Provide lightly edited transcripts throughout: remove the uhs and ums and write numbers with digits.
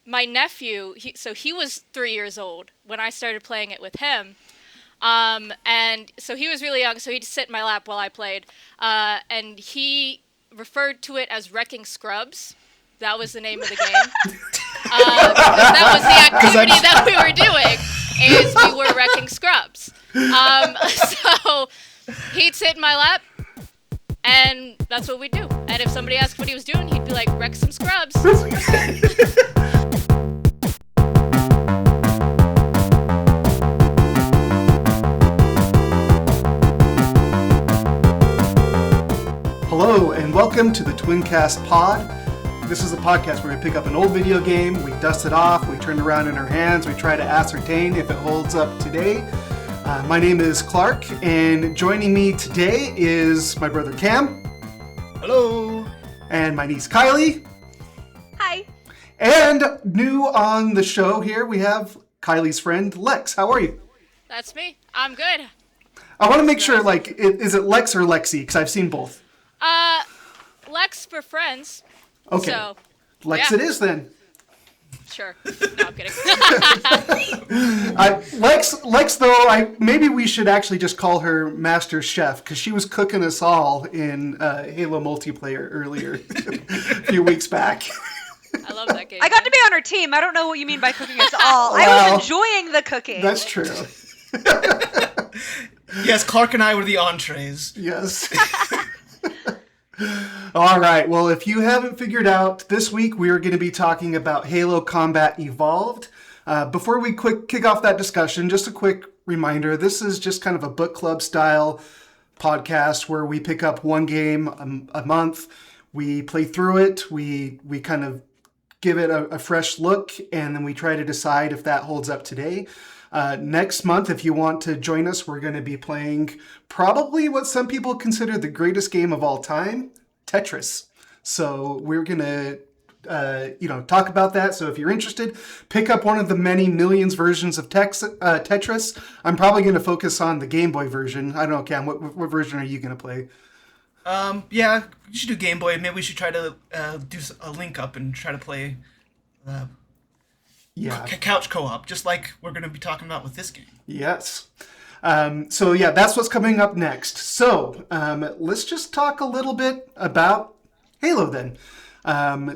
my nephew, he was 3 years old when I started playing it with him. And so he was really young, so he'd just sit in my lap while I played. And he referred to it as wrecking scrubs. That was the name of the game. Because that was the activity that we were doing, is we were wrecking scrubs. So he'd sit in my lap, and that's what we'd do. And if somebody asked what he was doing, he'd be like, wreck some scrubs. Hello, and welcome to the TwinCast pod. This is a podcast where we pick up an old video game, we dust it off, we turn it around in our hands, we try to ascertain if it holds up today. My name is Clark, and joining me today is my brother Cam. Hello. And my niece Kylie. Hi. And new on the show here, we have Kylie's friend Lex. How are you? That's me. I'm good. I want to make sure, is it Lex or Lexi? Because I've seen both. Lex for friends. Okay. So, Lex yeah. it is then. Sure. No, I'm kidding. Lex though, maybe we should actually just call her Master Chef, because she was cooking us all in Halo multiplayer earlier, a few weeks back. I love that game. I got to be on her team. I don't know what you mean by cooking us all. I was enjoying the cooking. That's true. Yes, Clark and I were the entrees. Yes. All right. Well, if you haven't figured out, this week we are going to be talking about Halo Combat Evolved. Before we kick off that discussion, just a quick reminder, this is just kind of a book club style podcast where we pick up one game a month, we play through it, we kind of give it a fresh look, and then we try to decide if that holds up today. Next month, if you want to join us, we're going to be playing probably what some people consider the greatest game of all time, Tetris. So we're going to, talk about that. So if you're interested, pick up one of the many millions versions of Tetris. I'm probably going to focus on the Game Boy version. I don't know, Cam, what version are you going to play? Yeah, you should do Game Boy. Maybe we should try to do a link up and try to play couch co-op, just like we're going to be talking about with this game. Yes. That's what's coming up next. So let's just talk a little bit about Halo then.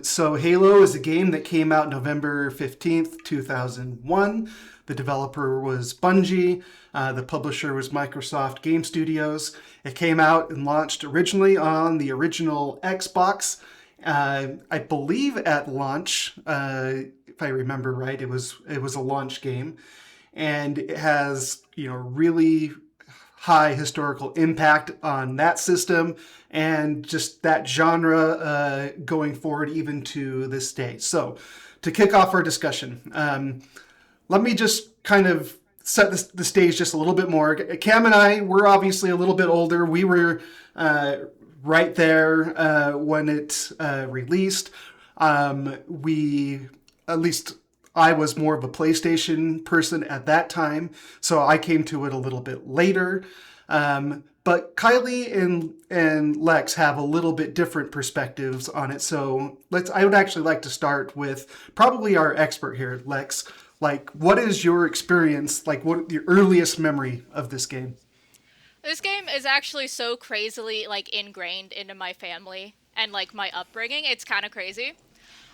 So Halo is a game that came out November 15th, 2001. The developer was Bungie. The publisher was Microsoft Game Studios. It came out and launched originally on the original Xbox. I believe at launch, if I remember right, it was a launch game, and it has really high historical impact on that system and just that genre going forward even to this day. So to kick off our discussion, let me just kind of set the stage just a little bit more. Cam and I, we're obviously a little bit older. We were right there when it released. At least I was more of a PlayStation person at that time, so I came to it a little bit later. But Kylie and Lex have a little bit different perspectives on it. So I would actually like to start with probably our expert here, Lex. Like, what is your experience? Like, what your earliest memory of this game? This game is actually so crazily ingrained into my family and my upbringing. It's kind of crazy.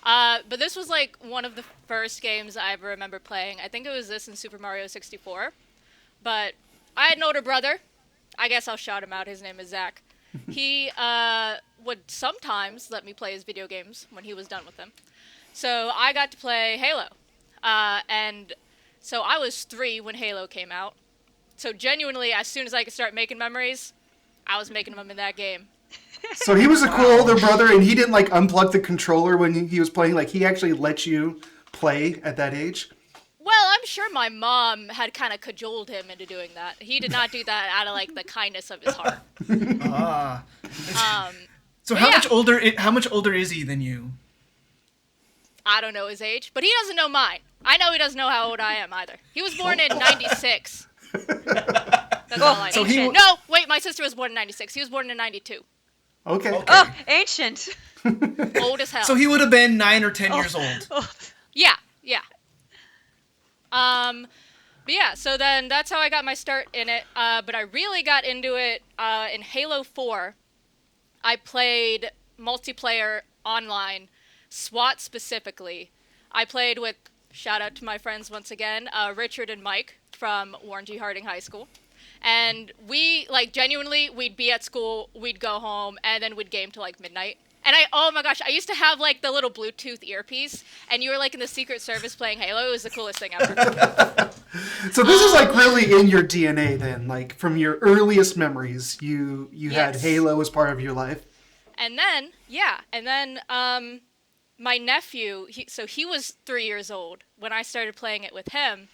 But this was one of the first games I ever remember playing. I think it was this in Super Mario 64. But I had an older brother. I guess I'll shout him out. His name is Zach. He would sometimes let me play his video games when he was done with them. So I got to play Halo. And so I was 3 when Halo came out. So genuinely, as soon as I could start making memories, I was making them in that game. So he was a cool older brother, and he didn't unplug the controller when he was playing. He actually let you play at that age. Well, I'm sure my mom had kind of cajoled him into doing that. He did not do that out of the kindness of his heart. So how much older is he than you? I don't know his age, but he doesn't know mine. I know he doesn't know how old I am either. He was born in 96. That's all I know. No, wait, my sister was born in 96. He was born in 92. Okay. Oh, ancient. Old as hell. So he would have been 9 or 10 years old. Yeah, But yeah, so then that's how I got my start in it. But I really got into it in Halo 4. I played multiplayer online, SWAT specifically. I played with, shout out to my friends once again, Richard and Mike from Warren G. Harding High School. And we, like, genuinely, we'd be at school, we'd go home, and then we'd game till, like, midnight. And oh my gosh, I used to have, like, the little Bluetooth earpiece, and you were, like, in the Secret Service playing Halo. It was the coolest thing ever. So this is like really in your DNA then, like from your earliest memories, you had Yes. Halo as part of your life. And then, my nephew, he was 3 years old when I started playing it with him.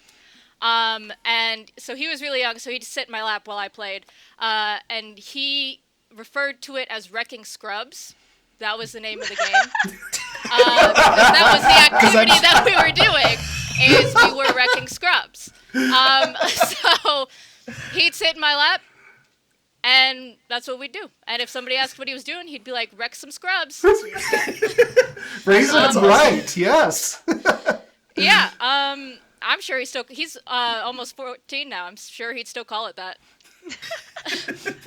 And so he was really young, so he'd sit in my lap while I played. And he referred to it as wrecking scrubs. That was the name of the game. That was the activity that we were doing, is we were wrecking scrubs. So he'd sit in my lap, and that's what we'd do. And if somebody asked what he was doing, he'd be like, wreck some scrubs. Raise it right, yes. Yeah, I'm sure he's almost 14 now. I'm sure he'd still call it that.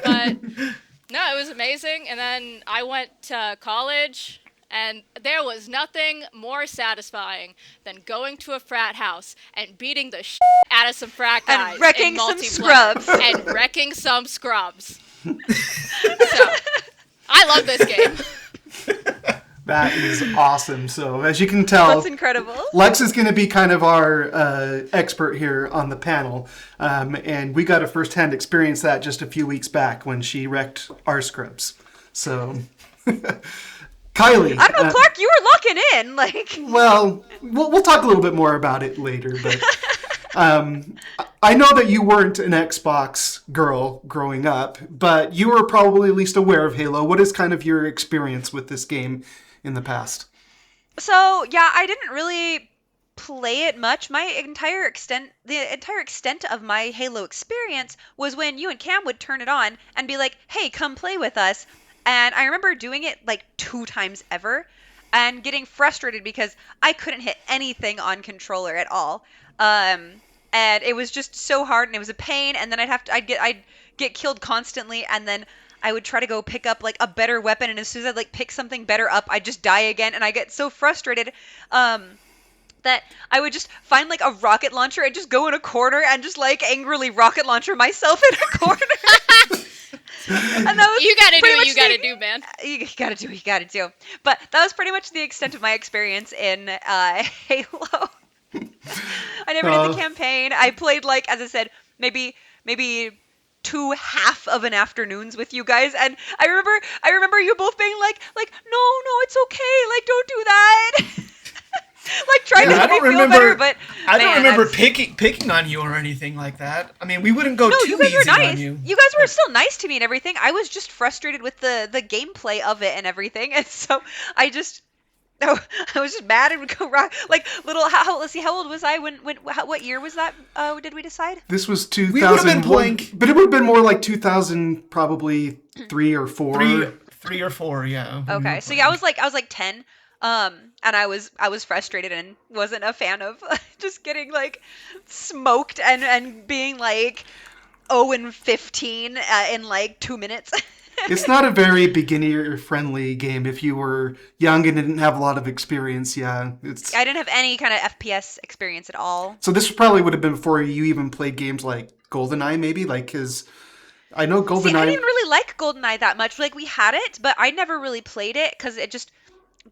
But no, it was amazing. And then I went to college, and there was nothing more satisfying than going to a frat house and beating the shit out of some frat guys And wrecking in some multiplayer. scrubs. And wrecking some scrubs. So, I love this game. That is awesome. So as you can tell, That's incredible. Lex is going to be kind of our expert here on the panel. And we got a first-hand experience that just a few weeks back when she wrecked our scrubs. So, Kylie. I don't know, Clark, you were locking in. Like, Well, we'll talk a little bit more about it later. But I know that you weren't an Xbox girl growing up, but you were probably at least aware of Halo. What is kind of your experience with this game in the past? so yeah, I didn't really play it much. The entire extent of my Halo experience was when you and Cam would turn it on and be like, "Hey, come play with us." And I remember doing it like 2 times ever and getting frustrated because I couldn't hit anything on controller at all. And it was just so hard, and it was a pain, and then I'd get killed constantly, and then I would try to go pick up like a better weapon, and as soon as I'd like pick something better up, I'd just die again, and I get so frustrated that I would just find like a rocket launcher and just go in a corner and just like angrily rocket launcher myself in a corner. And that was You gotta do pretty what much you gotta do, man. You gotta do what you gotta do. But that was pretty much the extent of my experience in Halo. I never did the campaign. I played, like, as I said, maybe 2 half of an afternoons with you guys, and I remember you both being like, no, it's okay, like, don't do that. Like, trying to make me feel better, but I don't man, remember that's- picking on you or anything like that. I mean, we wouldn't go No, too you guys easy were nice. on you. You guys were still nice to me and everything. I was just frustrated with the gameplay of it and everything, and so I was just mad and would go rock like little. Let's see, how old was I what year was that? Did we decide? This was We would've been 2001, playing- but it would have been more like 2000, probably 3 or 4. Three or four, yeah. Okay, so yeah, I was like 10, and I was frustrated and wasn't a fan of just getting like smoked and being like 0-15 in like 2 minutes. It's not a very beginner-friendly game if you were young and didn't have a lot of experience. Yeah, it's. I didn't have any kind of FPS experience at all. So this probably would have been before you even played games like GoldenEye, maybe, like because I know GoldenEye. See, I didn't really like GoldenEye that much. Like, we had it, but I never really played it because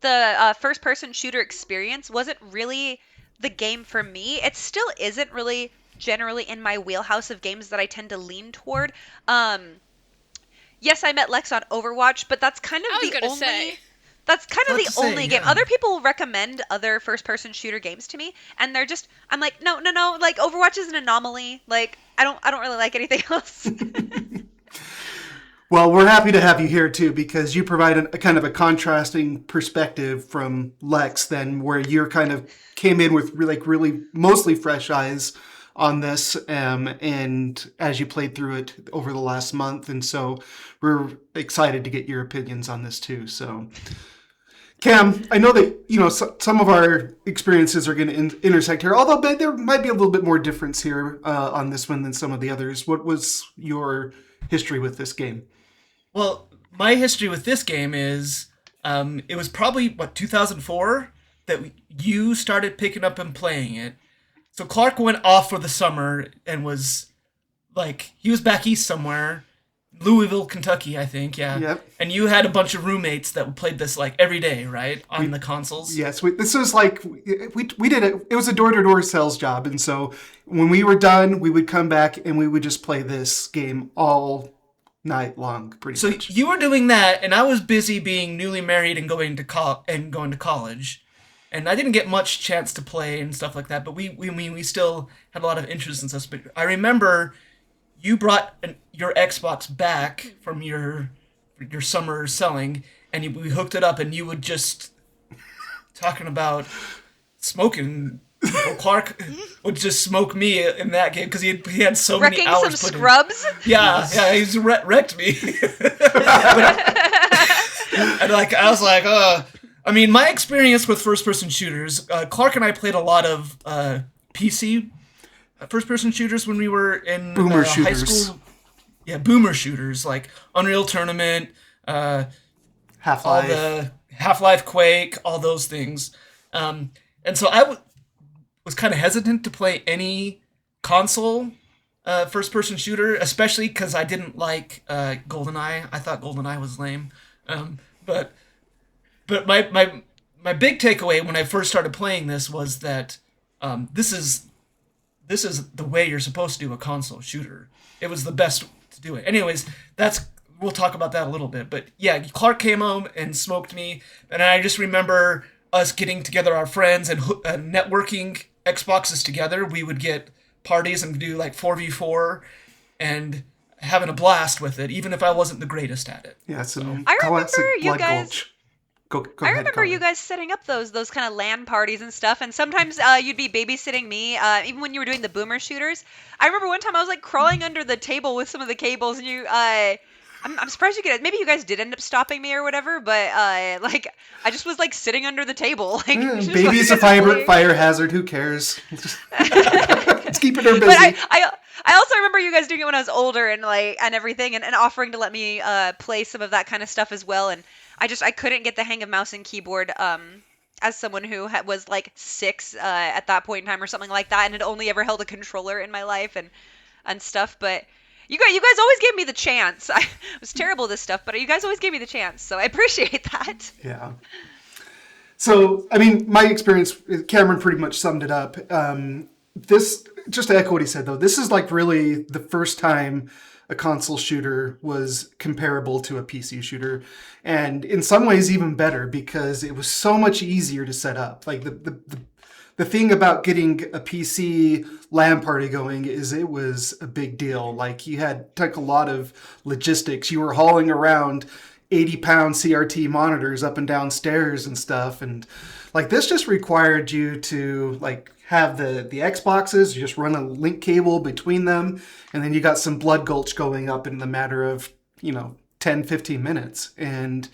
the first-person shooter experience wasn't really the game for me. It still isn't really generally in my wheelhouse of games that I tend to lean toward. Yes, I met Lex on Overwatch, but that's kind of I was the gonna only. say. That's kind of Hard the to say, only game. yeah. Other people recommend other first-person shooter games to me, and they're just. I'm like, no. Like, Overwatch is an anomaly. Like, I don't really like anything else. Well, we're happy to have you here too because you provide a kind of a contrasting perspective from Lex, then where you're kind of came in with really mostly fresh eyes on this, and as you played through it over the last month, and so we're excited to get your opinions on this too. So, Cam, I know that some of our experiences are going to intersect here, although there might be a little bit more difference here on this one than some of the others. What was your history with this game? Well, my history with this game is it was probably, 2004 that you started picking up and playing it. So Clark went off for the summer and was he was back east somewhere, Louisville, Kentucky, I think, yeah. Yep. And you had a bunch of roommates that played this every day, right, on the consoles. Yes, this was we did it. It was a door-to-door sales job, and so when we were done, we would come back and we would just play this game all night long, pretty much. So you were doing that, and I was busy being newly married and going to college, and I didn't get much chance to play and stuff like that. But we still had a lot of interest in stuff. But I remember you brought your Xbox back from your summer selling, and we hooked it up, and you would just talking about smoking. Well, Clark would just smoke me in that game because he had so many hours. Wrecking some scrubs? Yeah, he's wrecked me. And I was like, I mean, my experience with first-person shooters, Clark and I played a lot of PC first-person shooters when we were in Boomer high shooters. school. Yeah, boomer shooters like Unreal Tournament, Half-Life. all the Half-Life, Quake, all those things. And so I was kind of hesitant to play any console first-person shooter, especially because I didn't like GoldenEye. I thought GoldenEye was lame. But my big takeaway when I first started playing this was that this is the way you're supposed to do a console shooter. It was the best to do it. Anyways, we'll talk about that a little bit. But yeah, Clark came home and smoked me, and I just remember us getting together our friends and networking Xboxes together. We would get parties and do 4v4 and having a blast with it, even if I wasn't the greatest at it. Yeah, some I classic remember you Blood guys. Gulch. Go I ahead, remember Kylie. you guys setting up those kind of LAN parties and stuff, and sometimes you'd be babysitting me, even when you were doing the boomer shooters. I remember one time I was crawling under the table with some of the cables, and I'm surprised you could. Maybe you guys did end up stopping me or whatever, but I just was sitting under the table. Just Baby's a fire hazard. Who cares? Let's keep her busy. But I also remember you guys doing it when I was older and everything, and offering to let me play some of that kind of stuff as well. And I couldn't get the hang of mouse and keyboard as someone who was 6 at that point in time or something like that, and had only ever held a controller in my life and stuff. But you guys always gave me the chance. I was terrible at this stuff, but you guys always gave me the chance, so I appreciate that. Yeah. So, I mean, my experience, Cameron pretty much summed it up. This, just to echo what he said, though, this is really the first time a console shooter was comparable to a PC shooter. And in some ways even better, because it was so much easier to set up. The thing about getting a PC LAN party going is it was a big deal. You took a lot of logistics. You were hauling around 80-pound CRT monitors up and down stairs and stuff. And this just required you to have the Xboxes, you just run a link cable between them, and then you got some blood gulch going up in the matter of 10, 15 minutes. And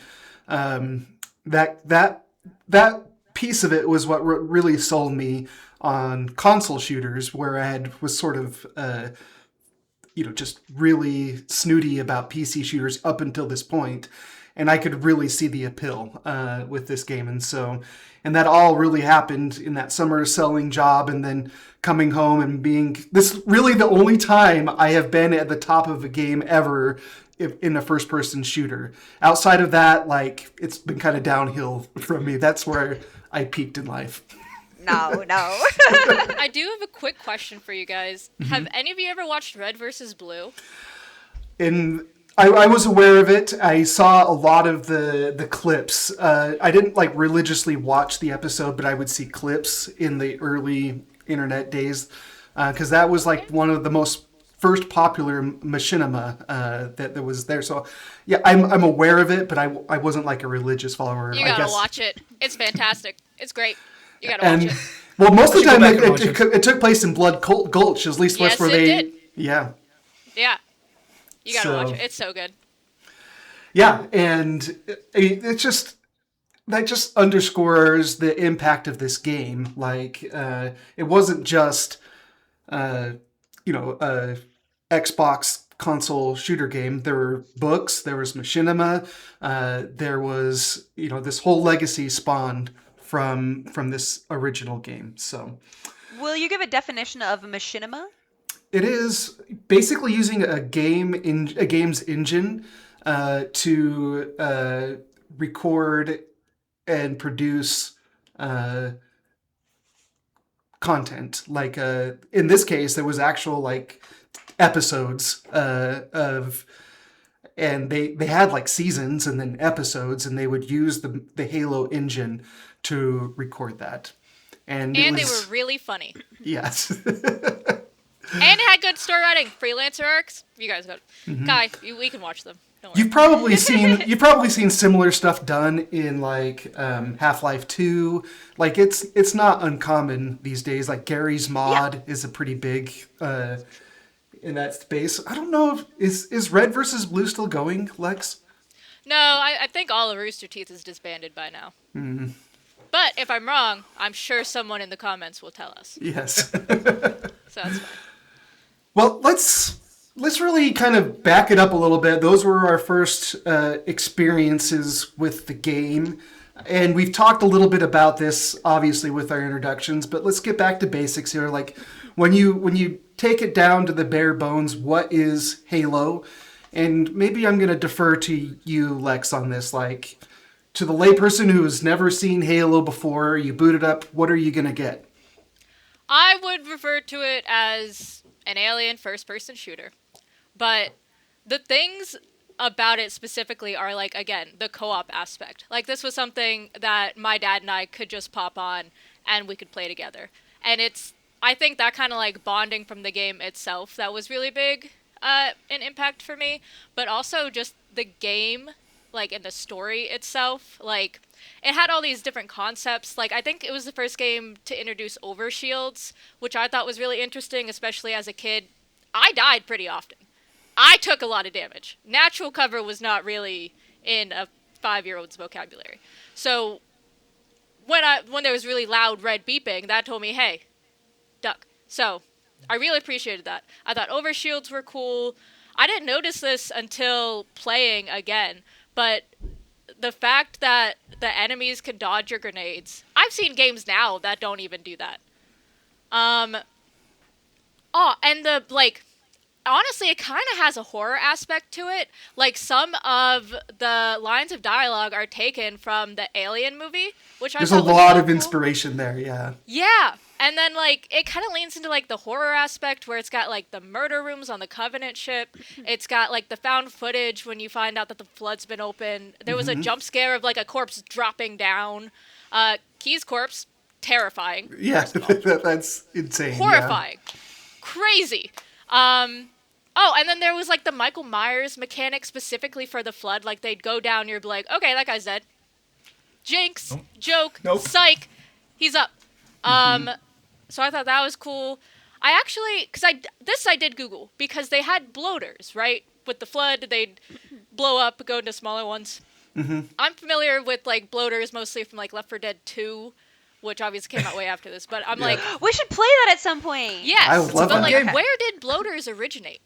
that piece of it was what really sold me on console shooters, where I was sort of just really snooty about PC shooters up until this point, and I could really see the appeal with this game. And that all really happened in that summer selling job, and then coming home and being this really the only time I have been at the top of a game ever in a first-person shooter. Outside of that, it's been kind of downhill from me. That's where I peaked in life. No. I do have a quick question for you guys. Mm-hmm. Have any of you ever watched Red versus Blue? I was aware of it. I saw a lot of the clips. I didn't religiously watch the episode, but I would see clips in the early internet days, because that was one of the most first popular machinima that was there. So yeah, I'm aware of it, but I wasn't a religious follower. You I gotta guess. watch it. It's fantastic. It's great. You gotta watch it. Well, most of the Go time back and watch it. it took place in Blood Gulch, at least Yes, where it they. did. Yeah. Yeah. You gotta So- watch it. It's so good. Yeah, and it's just that just underscores the impact of this game. Like, it wasn't just, uh, a Xbox console shooter game. There were books, there was machinima, there was, this whole legacy spawned from this original game. So Will you give a definition of machinima? it is basically using a game's engine to record and produce uh, content. Like, in this case, there was actual like episodes of, and they had like seasons and then episodes, and they would use the Halo engine to record that. And And they were really funny. yes. And it had good story writing. Freelancer arcs. You guys got Kai, we can watch them. Don't worry. You've probably seen similar stuff done in like Half-Life 2. Like it's not uncommon these days. Like Gary's Mod is a pretty big in that space. I don't know if is Red versus Blue still going, Lex? No, I think all of Rooster Teeth is disbanded by now. But if I'm wrong, I'm sure someone in the comments will tell us. Yes. So that's fine. Well, let's really kind of back it up a little bit. Those were our first experiences with the game. And we've talked a little bit about this, obviously, with our introductions, but let's get back to basics here. Like, when you take it down to the bare bones, what is Halo? And maybe I'm going to defer to you, Lex, on this. Like, to the layperson who has never seen Halo before, you boot it up, what are you going to get? I would refer to it as an alien first-person shooter. But the things about it specifically are, like, again, the co-op aspect. Like, this was something that my dad and I could just pop on and we could play together. And I think that kind of, like, bonding from the game itself, that was really big an impact for me. But also just the game, like, and the story itself, like, it had all these different concepts. Like, I think it was the first game to introduce overshields, which I thought was really interesting, especially as a kid. I died pretty often. I took a lot of damage. Natural cover was not really in a 5-year-old's vocabulary. So when there was really loud red beeping, that told me, hey, duck. So I really appreciated that. I thought overshields were cool. I didn't notice this until playing again, but the fact that the enemies can dodge your grenades. I've seen games now that don't even do that. And honestly, it kind of has a horror aspect to it. Like, some of the lines of dialogue are taken from the Alien movie, which I There's thought a was lot so of cool. inspiration there, yeah. Yeah. And then, like, it kind of leans into, like, the horror aspect where it's got, like, the murder rooms on the Covenant ship. It's got, like, the found footage when you find out that the flood's been open. There was a jump scare of, like, a corpse dropping down. Key's corpse, terrifying. Yeah, that's insane. Horrifying. Crazy. And then there was, like, the Michael Myers mechanic specifically for the flood. Like, they'd go down, you'd be like, okay, that guy's dead. Jinx. Nope. Joke. Nope. Psych. He's up. So I thought that was cool. I actually, I did Google, because they had bloaters, right? With the flood, they'd blow up, go into smaller ones. I'm familiar with, like, bloaters mostly from, like, Left 4 Dead 2, which obviously came out way after this, but I'm like, We should play that at some point. yes, I would love but, that. like, Okay. where did bloaters originate?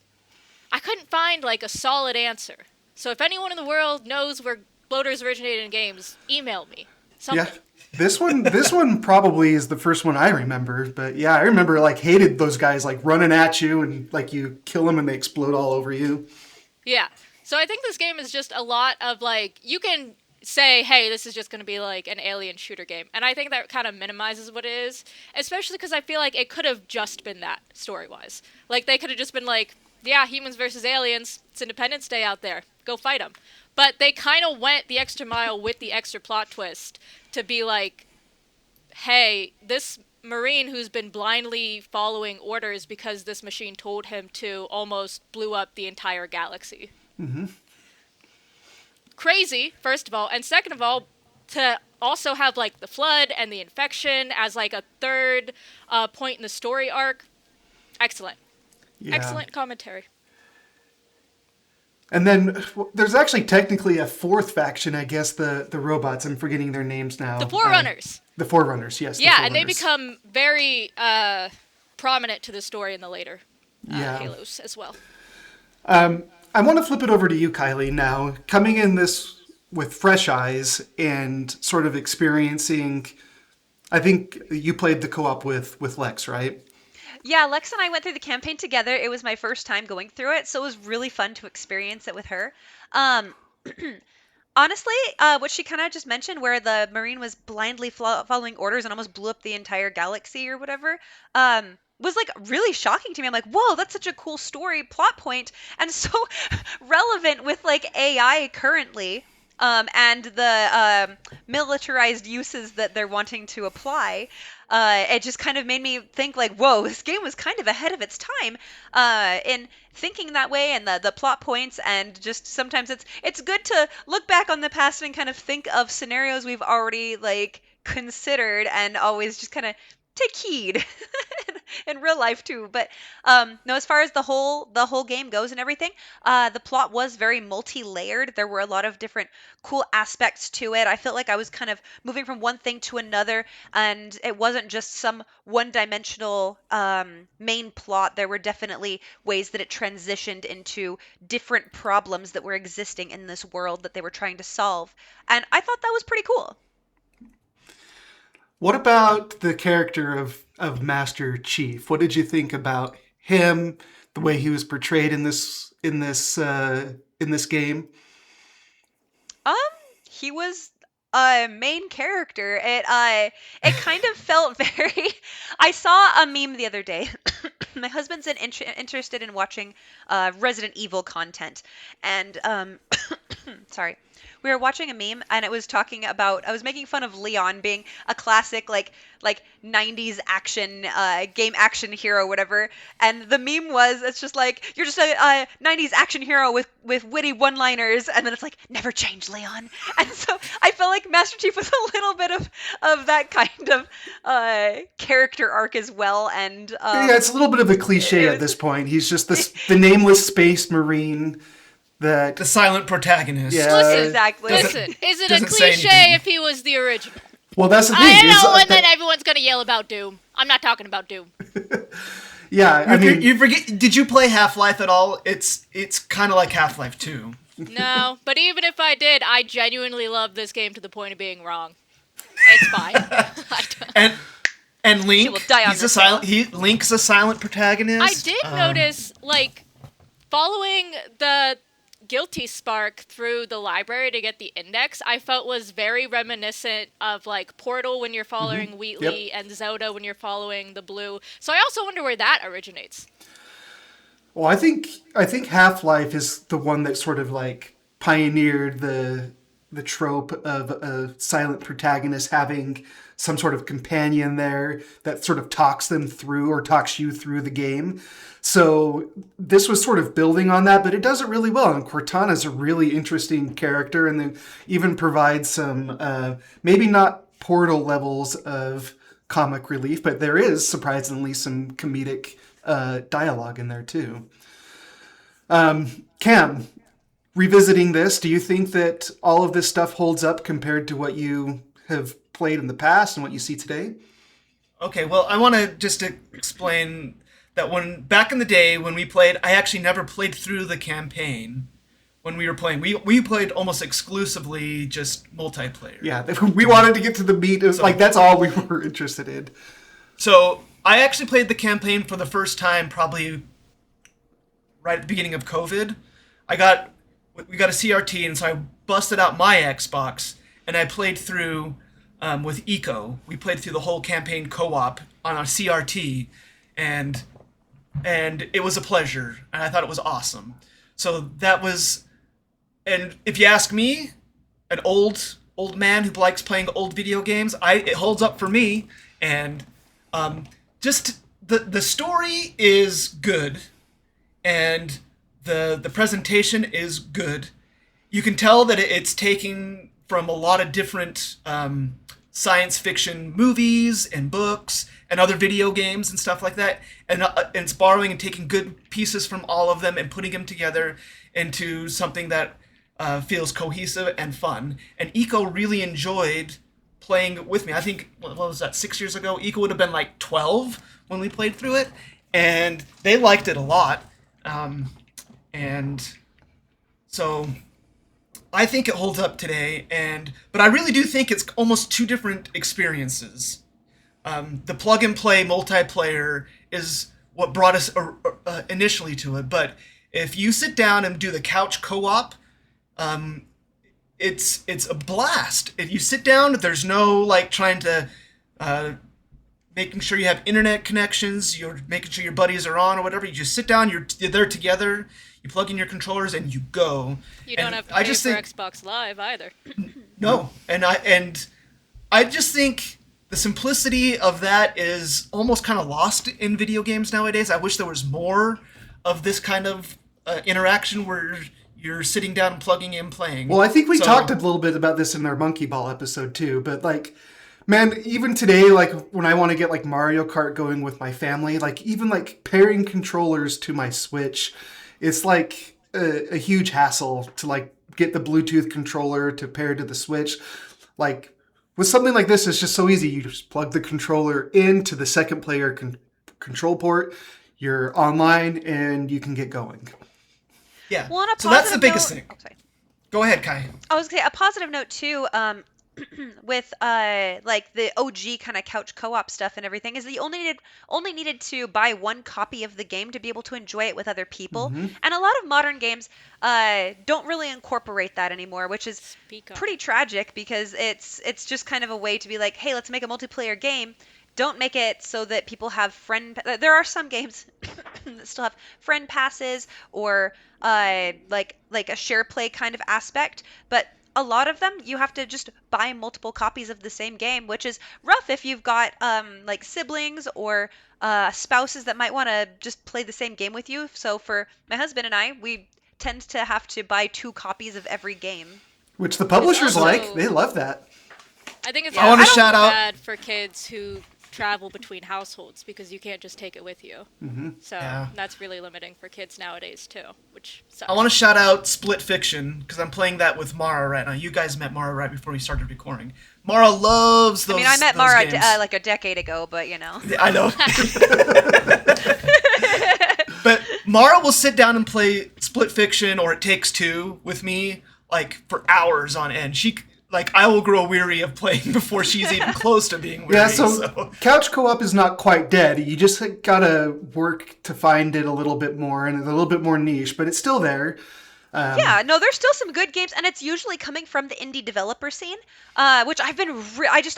I couldn't find, like, a solid answer. So if anyone in the world knows where bloaters originated in games, email me. Something. Yeah. This one probably is the first one I remember, but yeah, I remember like hated those guys like running at you and like you kill them and they explode all over you. Yeah. So I think this game is just a lot of, like, you can say, hey, this is just going to be like an alien shooter game. And I think that kind of minimizes what it is, especially because I feel like it could have just been that story-wise. Like, they could have just been like, yeah, humans versus aliens, it's Independence Day out there, go fight them. But they kind of went the extra mile with the extra plot twist to be like, hey, this Marine who's been blindly following orders because this machine told him to almost blew up the entire galaxy. Crazy, first of all. And second of all, to also have, like, the flood and the infection as, like, a third point in the story arc. Excellent. Yeah. Excellent commentary. And then there's actually technically a fourth faction, I guess, the robots. I'm forgetting their names now. The Forerunners. The Forerunners, yes. Yeah, the and they Forerunners. become very prominent to the story in the later Yeah. Halos as well. I want to flip it over to you, Kylie, now. Coming in this with fresh eyes and sort of experiencing... I think you played the co-op with Lex, right? Yeah, Lex and I went through the campaign together. It was my first time going through it, so it was really fun to experience it with her. Um, Honestly, what she kind of just mentioned, where the Marine was blindly following orders and almost blew up the entire galaxy or whatever, was like really shocking to me. I'm like, whoa, that's such a cool story plot point and so relevant with like AI currently. And the militarized uses that they're wanting to apply, it just kind of made me think like, whoa, this game was kind of ahead of its time in thinking that way, and the plot points, and just sometimes it's good to look back on the past and kind of think of scenarios we've already like considered and always just kind of take heed in real life too. But no, as far as the whole game goes and everything, the plot was very multi-layered. There were a lot of different cool aspects to it. I felt like I was kind of moving from one thing to another, and it wasn't just some one-dimensional main plot. There were definitely ways that it transitioned into different problems that were existing in this world that they were trying to solve, and I thought that was pretty cool. What about the character of Master Chief? What did you think about him, the way he was portrayed in this game? Um, he was a main character. It kind of felt very. I saw a meme the other day. My husband's interested in watching Resident Evil content, and sorry. We were watching a meme and it was talking about I was making fun of Leon being a classic like 90s action game action hero whatever, and the meme was it's just like you're just a 90s action hero with witty one-liners, and then it's like never change, Leon. And so I felt like Master Chief was a little bit of that kind of character arc as well, and Yeah, it's a little bit of a cliche at this point. He's just the nameless space marine that... The silent protagonist. Yeah. exactly. Listen, is it a doesn't say cliche anything. if he was the original? Well, that's the thing. I is, know, and then that- everyone's gonna yell about Doom. I'm not talking about Doom. yeah, I mean... You forget? Did you play Half-Life at all? It's kind of like Half-Life 2. No, but even if I did, I genuinely love this game to the point of being wrong. It's fine. I don't- And Link, will die on he's a this silent. Link's a silent protagonist. I did notice, like, following the guilty spark through the library to get the index, I felt was very reminiscent of, like, Portal when you're following Wheatley and Zelda when you're following the blue. So I also wonder where that originates. Well, I think Half-Life is the one that sort of like pioneered the trope of a silent protagonist having some sort of companion there that sort of talks them through or talks you through the game. So this was sort of building on that, but it does it really well. And Cortana's a really interesting character, and then even provides some maybe not Portal levels of comic relief, but there is surprisingly some comedic dialogue in there too. Cam, revisiting this, do you think that all of this stuff holds up compared to what you have played in the past and what you see today? Okay, well, I want to just explain that when back in the day when we played, I actually never played through the campaign. When we were playing, we played almost exclusively just multiplayer. Yeah, we wanted to get to the meat. It was like that's all we were interested in. So I actually played the campaign for the first time probably right at the beginning of COVID. We got a CRT, and so I busted out my Xbox and I played through with Eco. We played through the whole campaign co-op on our CRT, and it was a pleasure, and I thought it was awesome. So that was, and if you ask me, an old man who likes playing old video games, it holds up for me, and just the story is good, and the presentation is good. You can tell that it's taking from a lot of different science fiction movies and books and other video games and stuff like that, and it's borrowing and taking good pieces from all of them and putting them together into something that feels cohesive and fun. And Eco really enjoyed playing with me. I think, what was that, 6 years ago? Eco would have been like 12 when we played through it, and they liked it a lot. And so I think it holds up today, but I really do think it's almost two different experiences. The plug-and-play multiplayer is what brought us initially to it, but if you sit down and do the couch co-op, it's a blast. If you sit down, there's no like trying to making sure you have internet connections, you're making sure your buddies are on or whatever. You just sit down, you're there together, you plug in your controllers, and you go. You don't have to pay for Xbox Live either. No, and I just think the simplicity of that is almost kind of lost in video games nowadays. I wish there was more of this kind of interaction where you're sitting down and plugging in playing. Well, I think we talked a little bit about this in our Monkey Ball episode too, but like, man, even today, like when I want to get like Mario Kart going with my family, like even like pairing controllers to my Switch, it's like a huge hassle to like get the Bluetooth controller to pair to the Switch. Like with something like this, it's just so easy. You just plug the controller into the second player control port, you're online, and you can get going. Yeah. Well, So that's the biggest thing. Oh, sorry. Go ahead, Kai. I was gonna say a positive note too. With like the OG kind of couch co-op stuff and everything is that you only needed to buy one copy of the game to be able to enjoy it with other people. Mm-hmm. And a lot of modern games don't really incorporate that anymore, which is pretty tragic because it's just kind of a way to be like, hey, let's make a multiplayer game. Don't make it so that people have there are some games that still have friend passes or like a share play kind of aspect, but a lot of them you have to just buy multiple copies of the same game, which is rough if you've got like siblings or spouses that might want to just play the same game with you. So for my husband and I, we tend to have to buy 2 copies of every game. Which the publishers also- like. They love that. I think it's I wanna also shout out- bad for kids who travel between households because you can't just take it with you. Mm-hmm. So Yeah. that's really limiting for kids nowadays too, which sucks. I want to shout out Split Fiction because I'm playing that with Mara right now. You guys met Mara right before we started recording. Mara loves those. I mean, I met those Mara games. like a decade ago, but you know. I know. But Mara will sit down and play Split Fiction or It Takes Two with me like for hours on end. I will grow weary of playing before she's even close to being weary. Yeah, so couch co-op is not quite dead. You just gotta work to find it a little bit more and a little bit more niche, but it's still there. Yeah, no, there's still some good games, and it's usually coming from the indie developer scene, which I've been.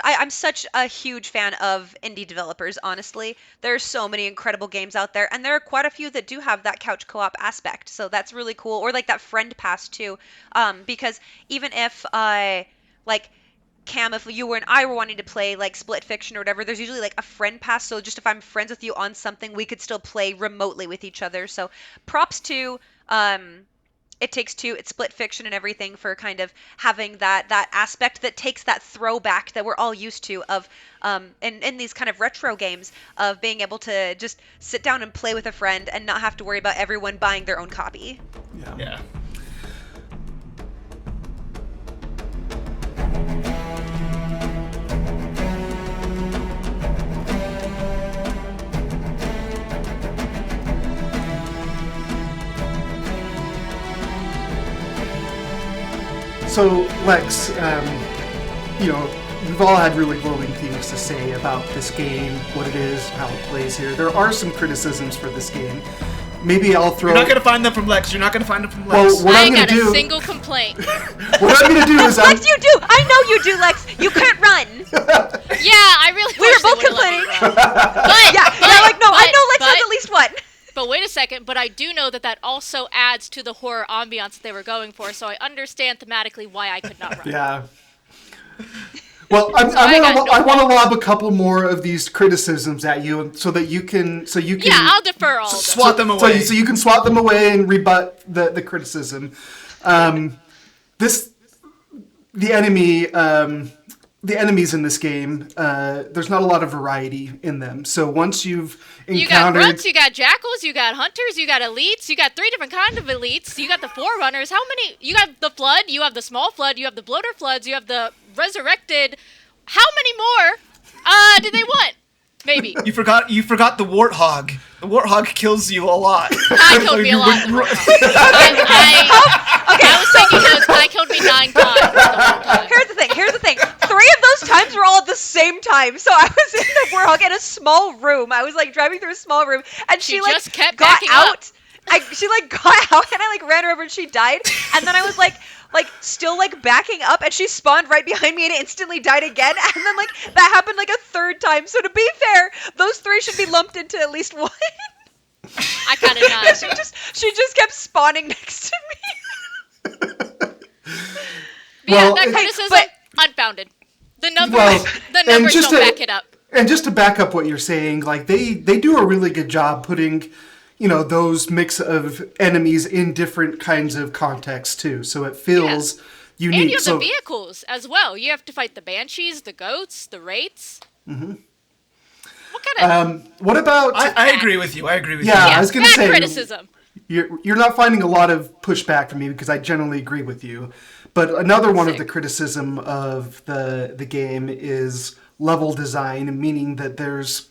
I'm such a huge fan of indie developers. Honestly, there's so many incredible games out there, and there are quite a few that do have that couch co-op aspect. So that's really cool, or like that friend pass too, because even if like Cam, if you and I were wanting to play like Split Fiction or whatever, there's usually like a friend pass. So just if I'm friends with you on something, we could still play remotely with each other. So props to It Takes Two, it's Split Fiction and everything for kind of having that aspect that takes that throwback that we're all used to of in these kind of retro games of being able to just sit down and play with a friend and not have to worry about everyone buying their own copy. Yeah. So, Lex, we've all had really glowing things to say about this game, what it is, how it plays here. There are some criticisms for this game. Maybe I'll throw... You're not going to find them from Lex. Well, what I I'm ain't going got to do... a single complaint. What I'm going to do is... Lex, you do! I know you do, Lex! You can't run! Yeah, I really We wish were both they would've let me complaining. run. But, Yeah, like, no, I know Lex has at least one. But wait a second, but I do know that also adds to the horror ambiance that they were going for, so I understand thematically why I could not run. Yeah. Well, I want to lob a couple more of these criticisms at you, so that you can. Yeah, I'll defer all of them. Swat them away. So you can swat them away and rebut the criticism. The enemy the enemies in this game, there's not a lot of variety in them. So once you've encountered... You got grunts, you got jackals, you got hunters, you got elites, you got 3 different kinds of elites, you got the forerunners. How many? You got the flood, you have the small flood, you have the bloater floods, you have the resurrected. How many more do they want? Maybe. You forgot the Warthog. The Warthog kills you a lot. Kai killed me a lot. I was thinking Kai killed me 9 times the whole time. Here's the thing. 3 of those times were all at the same time. So I was in the Warthog in a small room. I was like driving through a small room, and she like just kept got backing out. up. She like got out, and I like ran her over, and she died. And then I was like still like backing up, and she spawned right behind me and instantly died again. And then like that happened like a 3rd time. So to be fair, those 3 should be lumped into at least 1. I kind of not. She just kept spawning next to me. Yeah, that criticism unfounded. The numbers don't back it up. And just to back up what you're saying, like they do a really good job putting, those mix of enemies in different kinds of contexts too. So it feels unique. And you have the vehicles as well. You have to fight the banshees, the goats, the wraiths. Mm-hmm. What kind of? What about? I agree with you. Yeah, I was going to say criticism. You're not finding a lot of pushback from me because I generally agree with you. But another one of the criticism of the game is level design, meaning that there's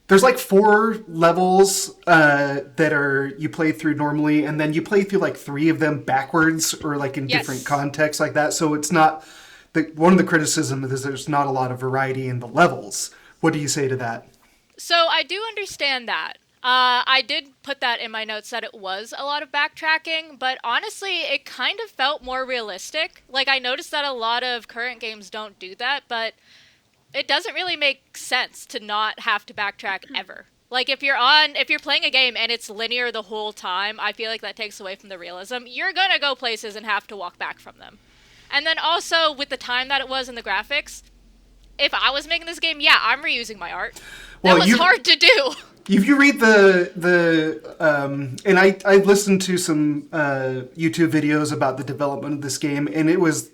like 4 levels that you play through normally, and then you play through like 3 of them backwards or like in different contexts like that. So it's not one of the criticisms is there's not a lot of variety in the levels. What do you say to that? So I do understand that. I did put that in my notes that it was a lot of backtracking, but honestly, it kind of felt more realistic. Like, I noticed that a lot of current games don't do that, but it doesn't really make sense to not have to backtrack ever. Like, if you're playing a game and it's linear the whole time, I feel like that takes away from the realism. You're gonna go places and have to walk back from them. And then also, with the time that it was in the graphics, if I was making this game, I'm reusing my art. That was hard to do. If you read and I listened to some YouTube videos about the development of this game, and it was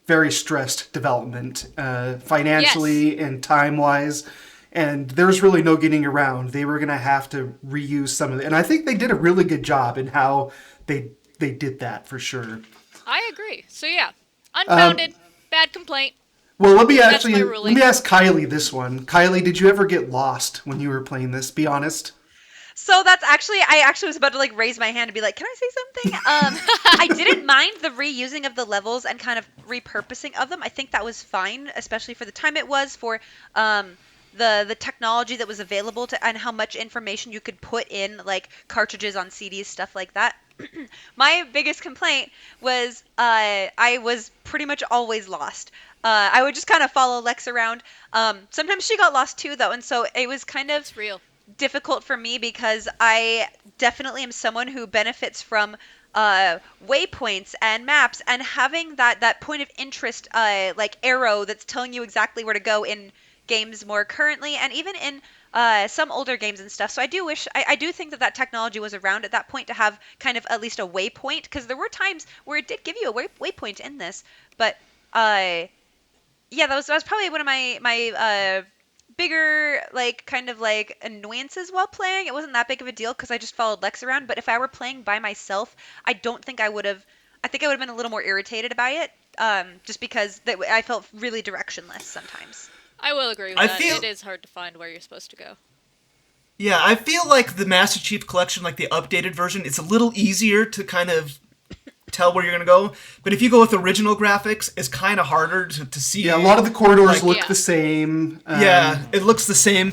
very stressed development, financially and time-wise, and there's really no getting around. They were going to have to reuse some of it, and I think they did a really good job in how they did that for sure. I agree. So unfounded, bad complaint. Well, let me ask Kylie this one. Kylie, did you ever get lost when you were playing this? Be honest. So I actually was about to like raise my hand and be like, can I say something? I didn't mind the reusing of the levels and kind of repurposing of them. I think that was fine, especially for the time it was, for the technology that was available and how much information you could put in, like cartridges on CDs, stuff like that. My biggest complaint was I was pretty much always lost. I would just kind of follow Lex around. Sometimes she got lost too, though, and so it was kind of difficult for me because I definitely am someone who benefits from waypoints and maps and having that point of interest, like arrow that's telling you exactly where to go in games more currently, and even in some older games and stuff. So I do think that technology was around at that point to have kind of at least a waypoint, because there were times where it did give you a waypoint in this, but that was probably one of my bigger kind of annoyances while playing. It wasn't that big of a deal because I just followed Lex around, but if I were playing by myself, I think I would have been a little more irritated by it, just because I felt really directionless sometimes. I will agree with that. It is hard to find where you're supposed to go. Yeah, I feel like the Master Chief Collection, like the updated version, it's a little easier to kind of tell where you're going to go. But if you go with original graphics, it's kind of harder to see. Yeah, a lot of the corridors look the same. It looks the same.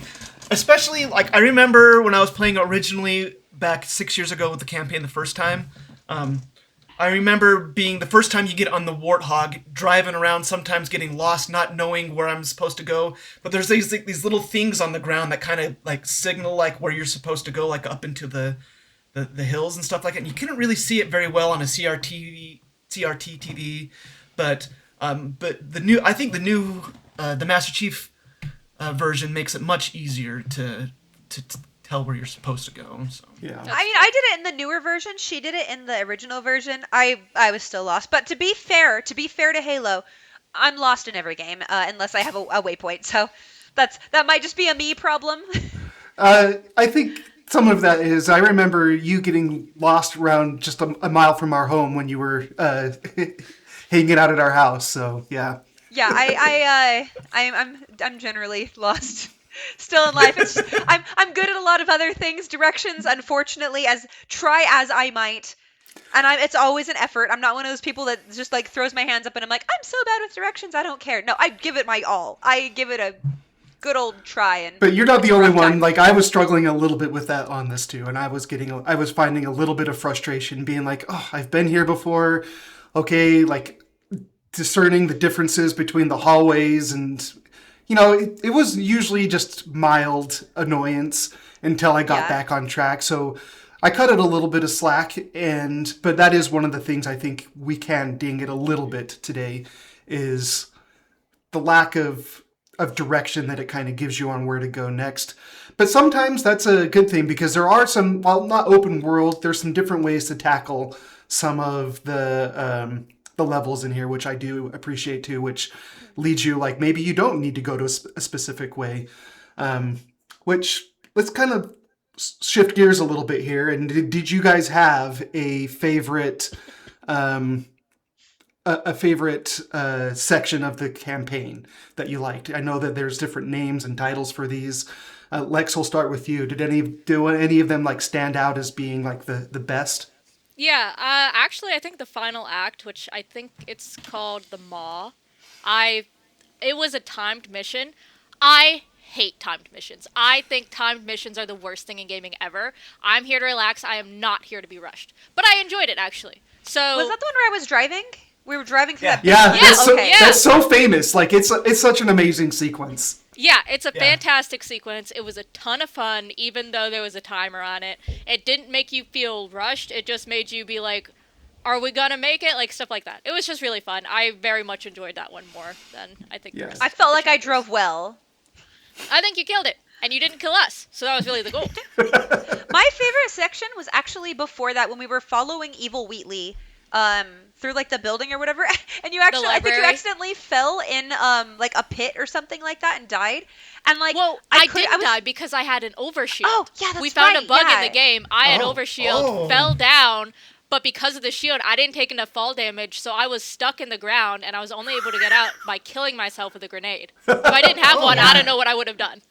Especially, I remember when I was playing originally back 6 years ago with the campaign the first time. I remember being the first time you get on the Warthog, driving around, sometimes getting lost, not knowing where I'm supposed to go. But there's these little things on the ground that kind of signal where you're supposed to go, up into the hills and stuff like that. And you couldn't really see it very well on a CRT TV, but the Master Chief version makes it much easier to tell where you're supposed to go. So yeah, I did it in the newer version. She did it in the original version. I was still lost. But to be fair to Halo, I'm lost in every game unless I have a waypoint. So that might just be a me problem. I think some of that is, I remember you getting lost around just a mile from our home when you were hanging out at our house. So yeah. Yeah, I'm generally lost still in life. It's just, I'm good at a lot of other things. Directions, unfortunately, as try as I might, and it's always an effort. I'm not one of those people that just like throws my hands up and I'm like, I'm so bad with directions, I don't care. No, I give it my all. I give it a good old try. And But you're not it's the a only rough one. time. Like, I was struggling a little bit with that on this too, and I was finding a little bit of frustration, being like, oh, I've been here before. Okay, like discerning the differences between the hallways, and it was usually just mild annoyance until I got Yeah. back on track. So I cut it a little bit of slack, but that is one of the things I think we can ding it a little bit today, is the lack of direction that it kind of gives you on where to go next. But sometimes that's a good thing, because there are some, while not open world, there's some different ways to tackle some of the levels in here, which I do appreciate too, which leads you, like, maybe you don't need to go to a specific way. Which, let's kind of shift gears a little bit here. And did you guys have a favorite section of the campaign that you liked? I know that there's different names and titles for these. Lex, we'll start with you. Do any of them like stand out as being like the best? Yeah, actually, I think the final act, which I think it's called the Maw, it was a timed mission. I hate timed missions. I think timed missions are the worst thing in gaming ever. I'm here to relax. I am not here to be rushed. But I enjoyed it, actually. So Was that the one where I was driving? We were driving through Yeah. that. Yeah, big- that's so okay. yeah. that's so famous. Like, it's such an amazing sequence. yeah, it's a Yeah. fantastic sequence. It was a ton of fun, even though there was a timer on it. It didn't make you feel rushed. It just made you be like, are we gonna make it? Like, stuff like that. It was just really fun. I very much enjoyed that one more than I think the Yeah. rest. I of felt the like I chapters. drove well. I think you killed it, and you didn't kill us, so that was really the goal. My favorite section was actually before that, when we were following Evil Wheatley through like the building or whatever, and I think you library? accidentally fell in like a pit or something like that and died. And like Well, I could- didn't was- die because I had an overshield. Oh, yeah, that's We found right, a bug in yeah. the game. I had Oh. overshield, Oh. fell down, but because of the shield, I didn't take enough fall damage, so I was stuck in the ground, and I was only able to get out by killing myself with a grenade. If I didn't have one, I don't know what I would have done.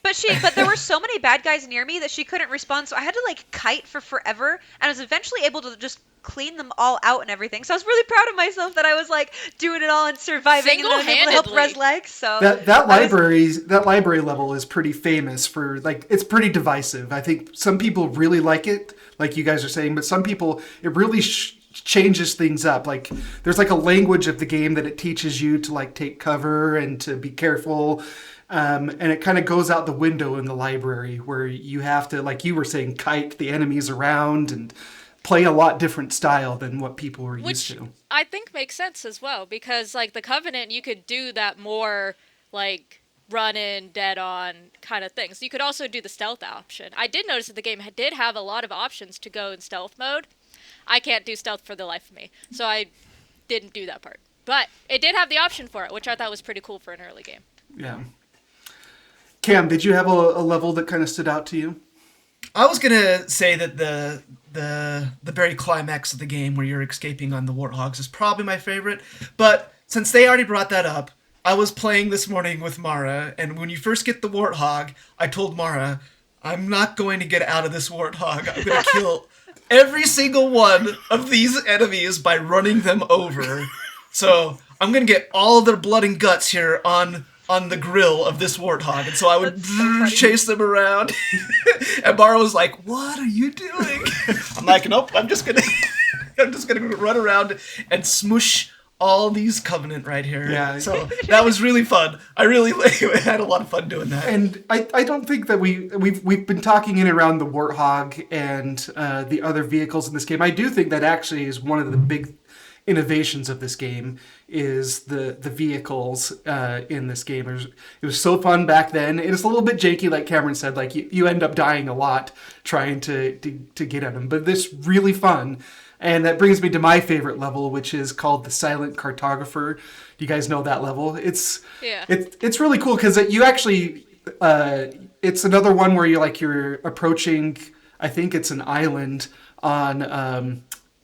But there were so many bad guys near me that she couldn't respond, so I had to like kite for forever, and I was eventually able to just clean them all out and everything. So I was really proud of myself that I was like doing it all and surviving, and then I was able to help Single-handedly. res Lex. So That I was- library level is pretty famous for, like, it's pretty divisive. I think some people really like it, like you guys are saying, but some people, it really changes things up. Like, there's like a language of the game that it teaches you to like take cover and to be careful. And it kind of goes out the window in the library, where you have to, like you were saying, kite the enemies around and play a lot different style than what people were used Which to. I think makes sense as well, because like the Covenant, you could do that more like run in, dead on kind of things. You could also do the stealth option. I did notice that the game did have a lot of options to go in stealth mode. I can't do stealth for the life of me, so I didn't do that part. But it did have the option for it, which I thought was pretty cool for an early game. Yeah. Cam, did you have a level that kind of stood out to you? I was gonna say that the very climax of the game where you're escaping on the warthogs is probably my favorite. But since they already brought that up, I was playing this morning with Mara, and when you first get the warthog, I told Mara, I'm not going to get out of this warthog. I'm gonna kill every single one of these enemies by running them over. So I'm gonna get all of their blood and guts here on the grill of this warthog, and so I would That's so funny. chase them around. And Mara was like, "What are you doing?" I'm like, "Nope, I'm just gonna run around and smoosh all these Covenant right here." Yeah. So that was really fun. I really had a lot of fun doing that. And I don't think that we've been talking in and around the Warthog and the other vehicles in this game. I do think that actually is one of the big innovations of this game, is the vehicles in this game. It was so fun back then. It's a little bit janky, like Cameron said. Like, you end up dying a lot trying to get at them, but this really fun. And that brings me to my favorite level, which is called the Silent Cartographer. Do you guys know that level? Yeah. It's really cool because you actually it's another one where you're approaching. I think it's an island on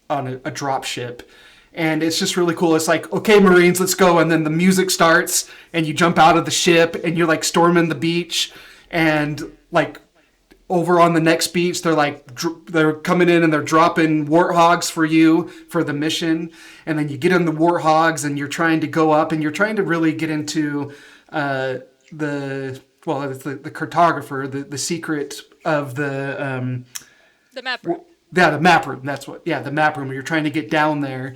a drop ship. And it's just really cool. It's like, okay, Marines, let's go. And then the music starts and you jump out of the ship and you're like storming the beach. And like over on the next beach, they're coming in and they're dropping Warthogs for you for the mission. And then you get in the Warthogs and you're trying to go up and you're trying to really get into the cartographer, the secret of The map room. the map room. That's what. Yeah, the map room. You're trying to get down there,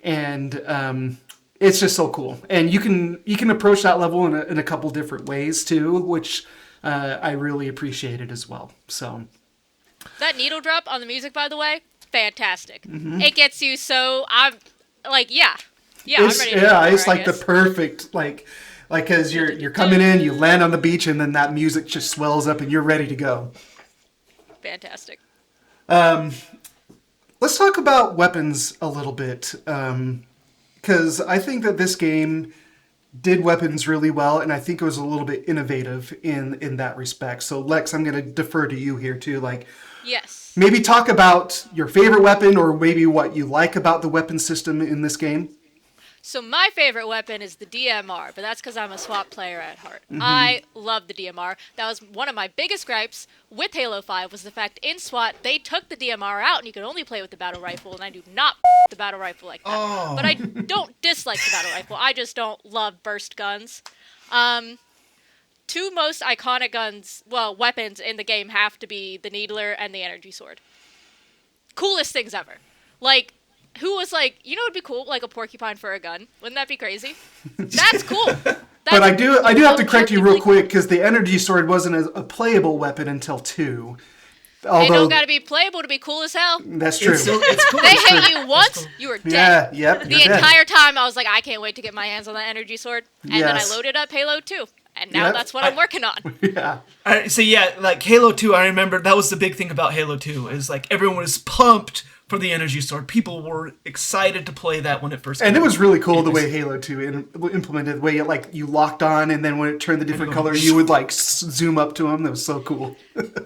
and it's just so cool. And you can approach that level in a couple different ways too, which I really appreciated as well. So That needle drop on the music, by the way, fantastic. It gets you so I'm like, yeah, I'm ready to go, it's I like the guess. perfect like because you're coming in, you land on the beach, and then that music just swells up, and you're ready to go. Fantastic. Let's talk about weapons a little bit, because I think that this game did weapons really well, and I think it was a little bit innovative in that respect. So Lex, I'm going to defer to you here too. Like, Yes. maybe talk about your favorite weapon, or maybe what you like about the weapon system in this game. So my favorite weapon is the DMR, but that's because I'm a SWAT player at heart. I love the DMR. That was one of my biggest gripes with Halo 5 was the fact in SWAT they took the DMR out and you could only play with the battle rifle, and I do not the battle rifle like that. Oh. But I don't dislike the battle rifle. I just don't love burst guns. Two most iconic weapons in the game have to be the Needler and the Energy Sword. Coolest things ever. Like, who was like, you know, it'd be cool, like a porcupine for a gun. Wouldn't that be crazy? That's cool. But I do have to correct you real quick, because the energy sword wasn't a playable weapon until 2. They Although don't gotta be playable to be cool as hell. that's true. It's cool. They hit you once, you were dead. Yeah, yep. The you're dead. entire time I was like, I can't wait to get my hands on that energy sword. And then I Yes. loaded up Halo 2. And now Yep. that's what I'm working on. Yeah. So yeah, like Halo 2, I remember that was the big thing about Halo 2 is like everyone was pumped for the energy sword. People were excited to play that when it first came And it was really cool It the was- way Halo 2 implemented, the way you locked on, and then when it turned the different color, you would like zoom up to them. That was so cool.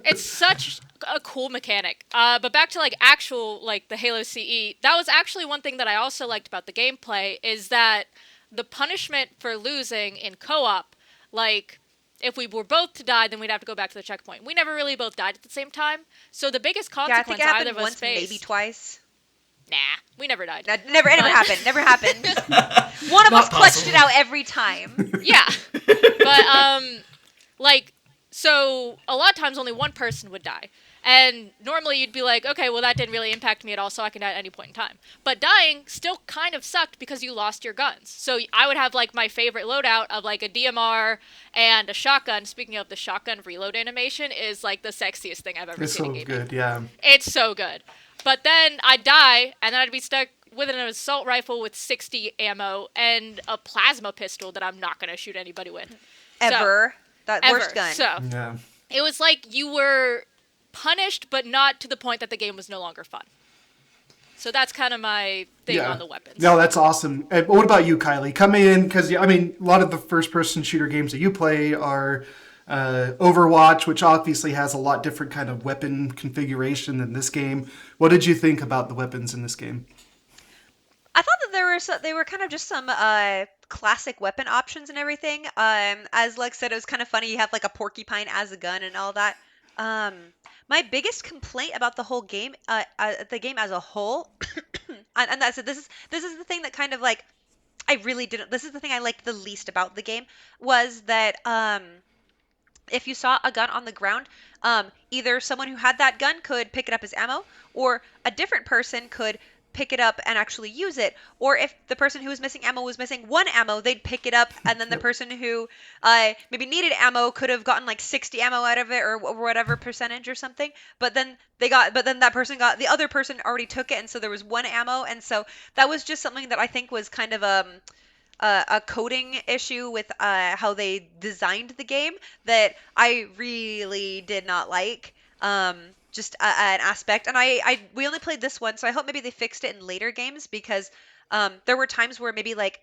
It's such a cool mechanic. But back to like actual like the Halo CE, that was actually one thing that I also liked about the gameplay is that the punishment for losing in co-op, like if we were both to die, then we'd have to go back to the checkpoint. We never really both died at the same time, so the biggest Yeah, I think consequence it either happened of us once, faced. maybe twice. Nah, we never died. That never happened. Never happened. One of Not us clutched possible. it out every time. Yeah, but like so a lot of times only one person would die. And normally you'd be like, okay, well that didn't really impact me at all, so I can die at any point in time. But dying still kind of sucked because you lost your guns. So I would have like my favorite loadout of like a DMR and a shotgun. Speaking of the shotgun reload animation is like the sexiest thing I've ever It's seen so in gaming. good, yeah. It's so good. But then I'd die, and then I'd be stuck with an assault rifle with 60 ammo and a plasma pistol that I'm not going to shoot anybody with. Ever. That Ever. worst gun. So Yeah. it was like you were punished, but not to the point that the game was no longer fun. So that's kind of my thing on the weapons. No, that's awesome. And what about you, Kylie? Come in, because I mean, a lot of the first-person shooter games that you play are Overwatch, which obviously has a lot different kind of weapon configuration than this game. What did you think about the weapons in this game? I thought that they were kind of just some classic weapon options and everything. As Lex said, it was kind of funny. You have like a porcupine as a gun and all that. My biggest complaint about the whole game, the game as a whole, and that's it. This is the thing that kind of like I really didn't. This is the thing I liked the least about the game was that if you saw a gun on the ground, either someone who had that gun could pick it up as ammo, or a different person could pick it up and actually use it. Or if the person who was missing ammo was missing one ammo, they'd pick it up, and then the person who maybe needed ammo could have gotten like 60 ammo out of it, or whatever percentage or something. But then that person got, the other person already took it, and so there was one ammo, and so that was just something that I think was kind of a coding issue with how they designed the game that I really did not like. just an aspect. And we only played this one, so I hope maybe they fixed it in later games, because there were times where maybe like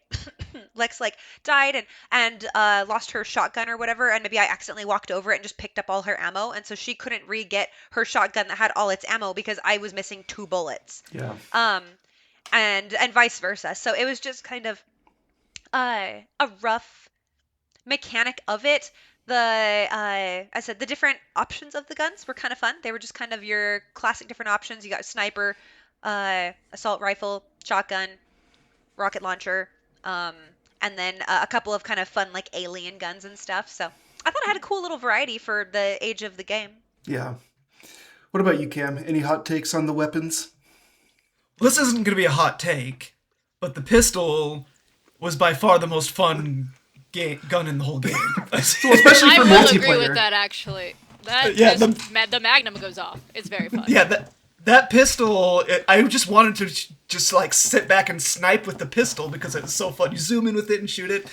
Lex like died and lost her shotgun or whatever, and maybe I accidentally walked over it and just picked up all her ammo, and so she couldn't re-get her shotgun that had all its ammo because I was missing 2 bullets. Yeah. And vice versa. So it was just kind of a rough mechanic of it. I said the different options of the guns were kind of fun. They were just kind of your classic different options. You got sniper, assault rifle, shotgun, rocket launcher, and then a couple of kind of fun like alien guns and stuff. So I thought it had a cool little variety for the age of the game. Yeah. What about you, Cam? Any hot takes on the weapons? Well, this isn't going to be a hot take, but the pistol was by far the most fun gun in the whole game. So especially I for will multiplayer. agree with that, actually. That Yeah, the Magnum goes off. It's very fun. Yeah, that pistol, I just wanted to just like sit back and snipe with the pistol because it was so fun. You zoom in with it and shoot it.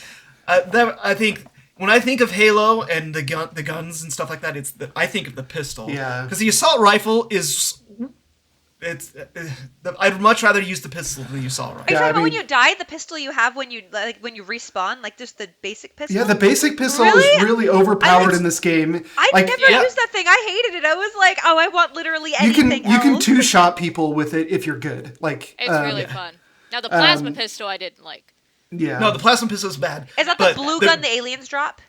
I think when I think of Halo and the guns and stuff like that, I think of the pistol. Yeah. Because the assault rifle is. I'd much rather use the pistol than the assault rifle. Are you Yeah, talking I about when mean- you die, the pistol you have when you respawn, like just the basic pistol? Yeah, the basic pistol Really? is really overpowered I- in this game. I Like, never yeah. used that thing. I hated it. I was like, oh, I want literally you anything can else. two-shot people with it if you're good. Like It's really fun. Now the plasma pistol I didn't like. Yeah. No, the plasma pistol is bad. Is that the but blue gun the aliens drop?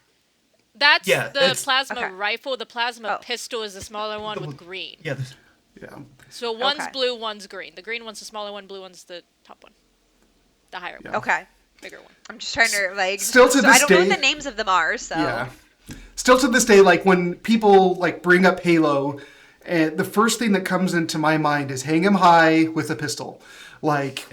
That's Yeah, the it's- plasma Okay. rifle. The plasma Oh. pistol is the smaller one with green. Yeah, Yeah. So one's Okay. blue, one's green. The green one's the smaller one, blue one's the top one. The higher one, Okay. bigger one. I'm just trying to like. Still to so this I don't know day- what the names of them are. So. Yeah. Still to this day, like when people like bring up Halo, the first thing that comes into my mind is hang 'em high with a pistol. Like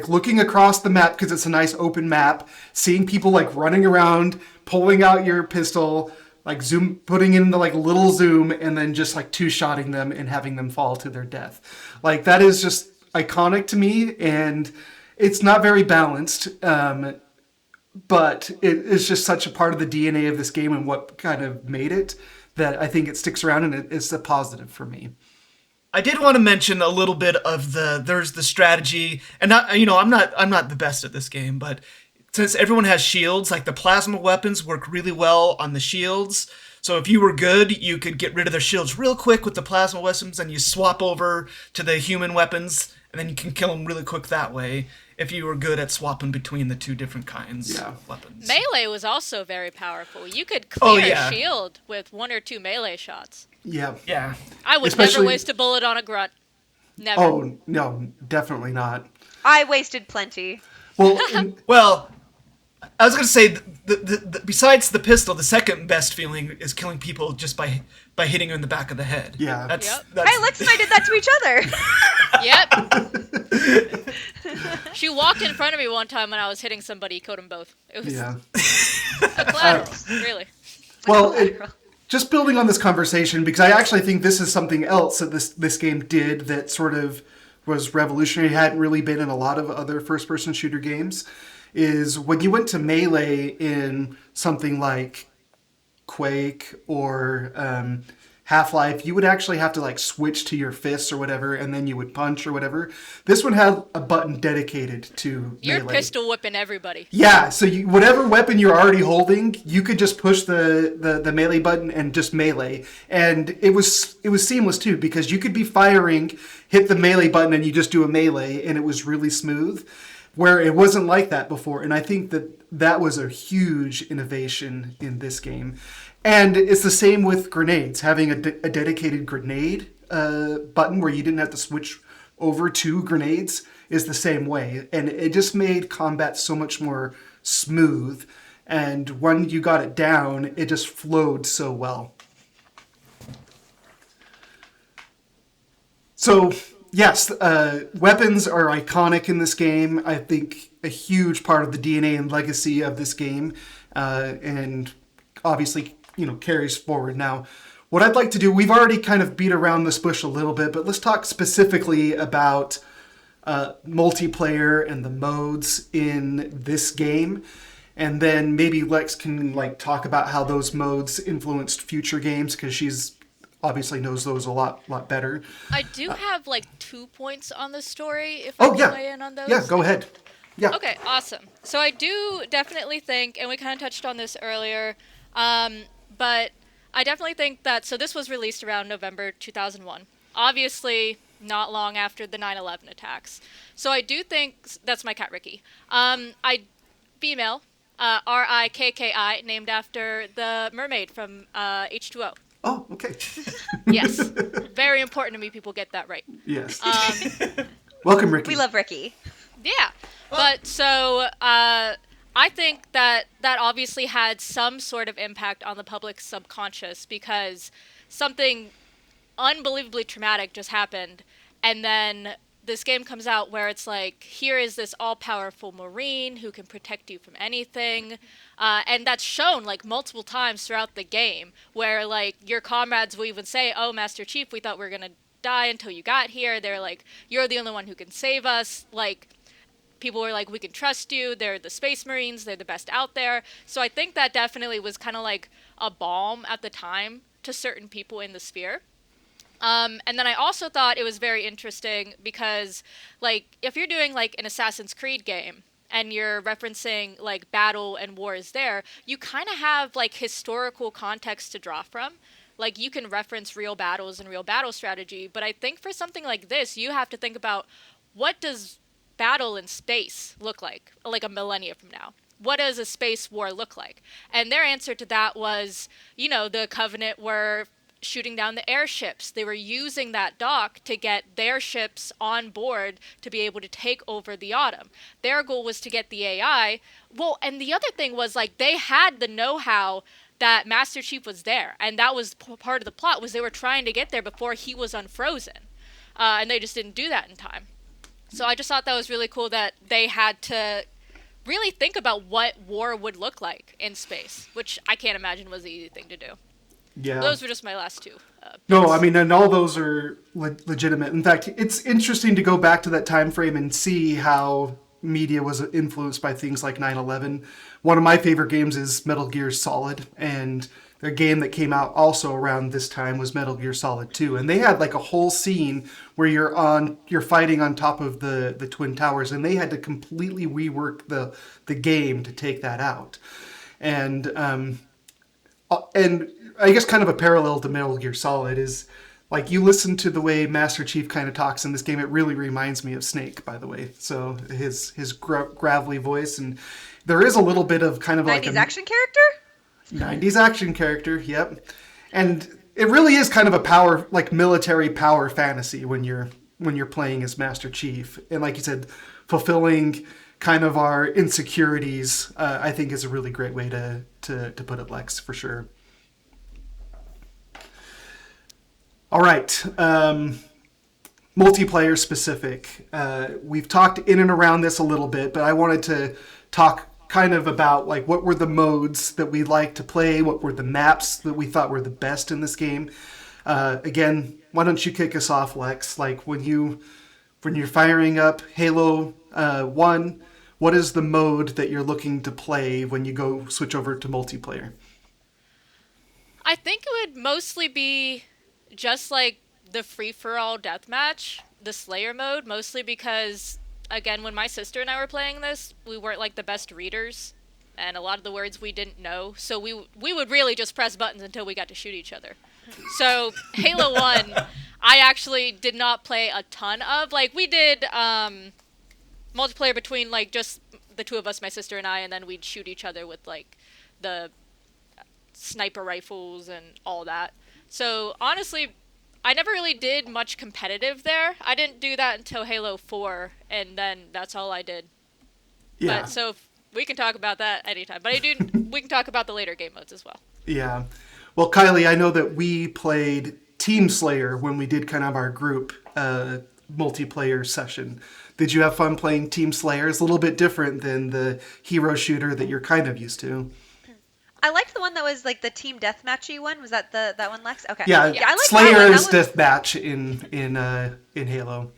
looking across the map because it's a nice open map, seeing people like running around, pulling out your pistol, like putting in the like little zoom, and then just like two-shotting them and having them fall to their death. Like that is just iconic to me, and it's not very balanced. But it is just such a part of the DNA of this game and what kind of made it that I think it sticks around, and it's a positive for me. I did want to mention a little bit of there's the strategy, and I'm not the best at this game, but since everyone has shields, like the plasma weapons work really well on the shields. So if you were good, you could get rid of their shields real quick with the plasma weapons, and you swap over to the human weapons, and then you can kill them really quick that way. If you were good at swapping between the two different kinds of weapons. Melee was also very powerful. You could clear yeah. a shield with 1 or 2 melee shots. Yeah. Yeah. I would Especially- never waste a bullet on a grunt. Never. Oh, no, definitely not. I wasted plenty. Well, Well, I was going to say, besides the pistol, the second best feeling is killing people just by hitting them in the back of the head. Yeah. Yep. Hey, Lex and I did that to each other. Yep. She walked in front of me one time when I was hitting somebody, killed them both. It was yeah. a collateral, really. Well, just building on this conversation, because I actually think this is something else that this game did that sort of was revolutionary, hadn't really been in a lot of other first-person shooter games, is when you went to melee in something like Quake or Half-Life, you would actually have to like switch to your fists or whatever, and then you would punch or whatever. This one had a button dedicated to You're melee. pistol whipping everybody. Yeah, so whatever weapon you're already holding, you could just push the melee button and just melee. And it was seamless too, because you could be firing, hit the melee button, and you just do a melee, and it was really smooth, where it wasn't like that before. And I think that was a huge innovation in this game. And it's the same with grenades. Having a dedicated grenade button where you didn't have to switch over to grenades is the same way. And it just made combat so much more smooth. And when you got it down, it just flowed so well. So, yes, weapons are iconic in this game. I think a huge part of the DNA and legacy of this game. And obviously, carries forward. Now, what I'd like to do, we've already kind of beat around this bush a little bit, but let's talk specifically about multiplayer and the modes in this game. And then maybe Lex can talk about how those modes influenced future games, because she's obviously knows those a lot better. I do have like 2 points on the story if I Oh can yeah, weigh in on those. yeah. Go ahead. Yeah. Okay, awesome. So I do definitely think, and we kind of touched on this earlier, but I definitely think that, so this was released around November 2001. Obviously, not long after the 9/11 attacks. So I do think, that's my cat Ricky. Female, Rikki, named after the mermaid from H2O. Oh, okay. Yes. Very important to me people get that right. Yes. Welcome, Ricky. We love Ricky. Yeah. But so I think that that obviously had some sort of impact on the public's subconscious because something unbelievably traumatic just happened. And then this game comes out where it's like, here is this all-powerful Marine who can protect you from anything. And that's shown like multiple times throughout the game where like your comrades will even say, oh, Master Chief, we thought we were going to die until you got here. They're like, you're the only one who can save us. Like, people were like, we can trust you. They're the Space Marines. They're the best out there. So I think that definitely was kind of like a balm at the time to certain people in the sphere. And then I also thought it was very interesting because, like, if you're doing, like, an Assassin's Creed game and you're referencing, like, battle and wars there, you kind of have, like, historical context to draw from. Like, you can reference real battles and real battle strategy, but I think for something like this, you have to think about what does battle in space look like a millennia from now? What does a space war look like? And their answer to that was, you know, the Covenant were shooting down the airships. They were using that dock to get their ships on board to be able to take over the Autumn. Their goal was to get the AI. Well, and the other thing was, like, they had the know-how that Master Chief was there, and that was part of the plot, was they were trying to get there before he was unfrozen. And they just didn't do that in time. So I just thought that was really cool that they had to really think about what war would look like in space, which I can't imagine was the easy thing to do. Yeah. Those were just my last two. No, I mean, and all those are legitimate. In fact, it's interesting to go back to that time frame and see how media was influenced by things like 9/11. One of my favorite games is Metal Gear Solid, and their game that came out also around this time was Metal Gear Solid 2. And they had like a whole scene where you're fighting on top of the Twin Towers, and they had to completely rework the game to take that out. And I guess kind of a parallel to Metal Gear Solid is, like, you listen to the way Master Chief kind of talks in this game, it really reminds me of Snake, by the way. So his gravelly voice, and there is a little bit of kind of 90s like action character? 90s action character, yep. And it really is kind of a power, like military power fantasy when you're playing as Master Chief. And like you said, fulfilling kind of our insecurities, I think is a really great way to put it, Lex, for sure. All right, multiplayer specific. We've talked in and around this a little bit, but I wanted to talk kind of about like what were the modes that we like to play, what were the maps that we thought were the best in this game. Again, why don't you kick us off, Lex? Like when you're firing up Halo 1, what is the mode that you're looking to play when you go switch over to multiplayer? I think it would mostly be just like the free-for-all deathmatch, the Slayer mode, mostly because, again, when my sister and I were playing this, we weren't like the best readers, and a lot of the words we didn't know, so we would really just press buttons until we got to shoot each other. So Halo 1, I actually did not play a ton of. Like, we did multiplayer between like just the two of us, my sister and I, and then we'd shoot each other with like the sniper rifles and all that. So, honestly, I never really did much competitive there. I didn't do that until Halo 4, and then that's all I did. Yeah. But, so, we can talk about that anytime. But we can talk about the later game modes as well. Yeah. Well, Kylie, I know that we played Team Slayer when we did kind of our group multiplayer session. Did you have fun playing Team Slayer? It's a little bit different than the hero shooter that you're kind of used to. I liked the one that was like the team deathmatchy one. Was that that one, Lex? Okay. Yeah, I liked Slayer is that one. deathmatch in Halo.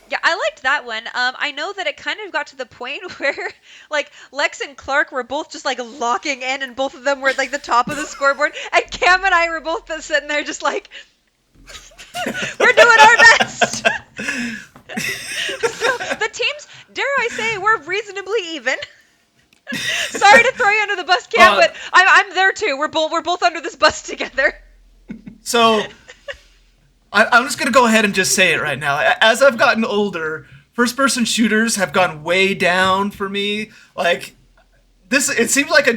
Yeah, I liked that one. I know that it kind of got to the point where like Lex and Clark were both just like locking in, and both of them were at like the top of the scoreboard, and Cam and I were both sitting there just like, We're doing our best. So the teams, dare I say, were reasonably even. Sorry to throw you under the bus, Cam, but I'm there too. We're both under this bus together. So, I'm just going to go ahead and just say it right now. As I've gotten older, first-person shooters have gone way down for me. Like, it seems like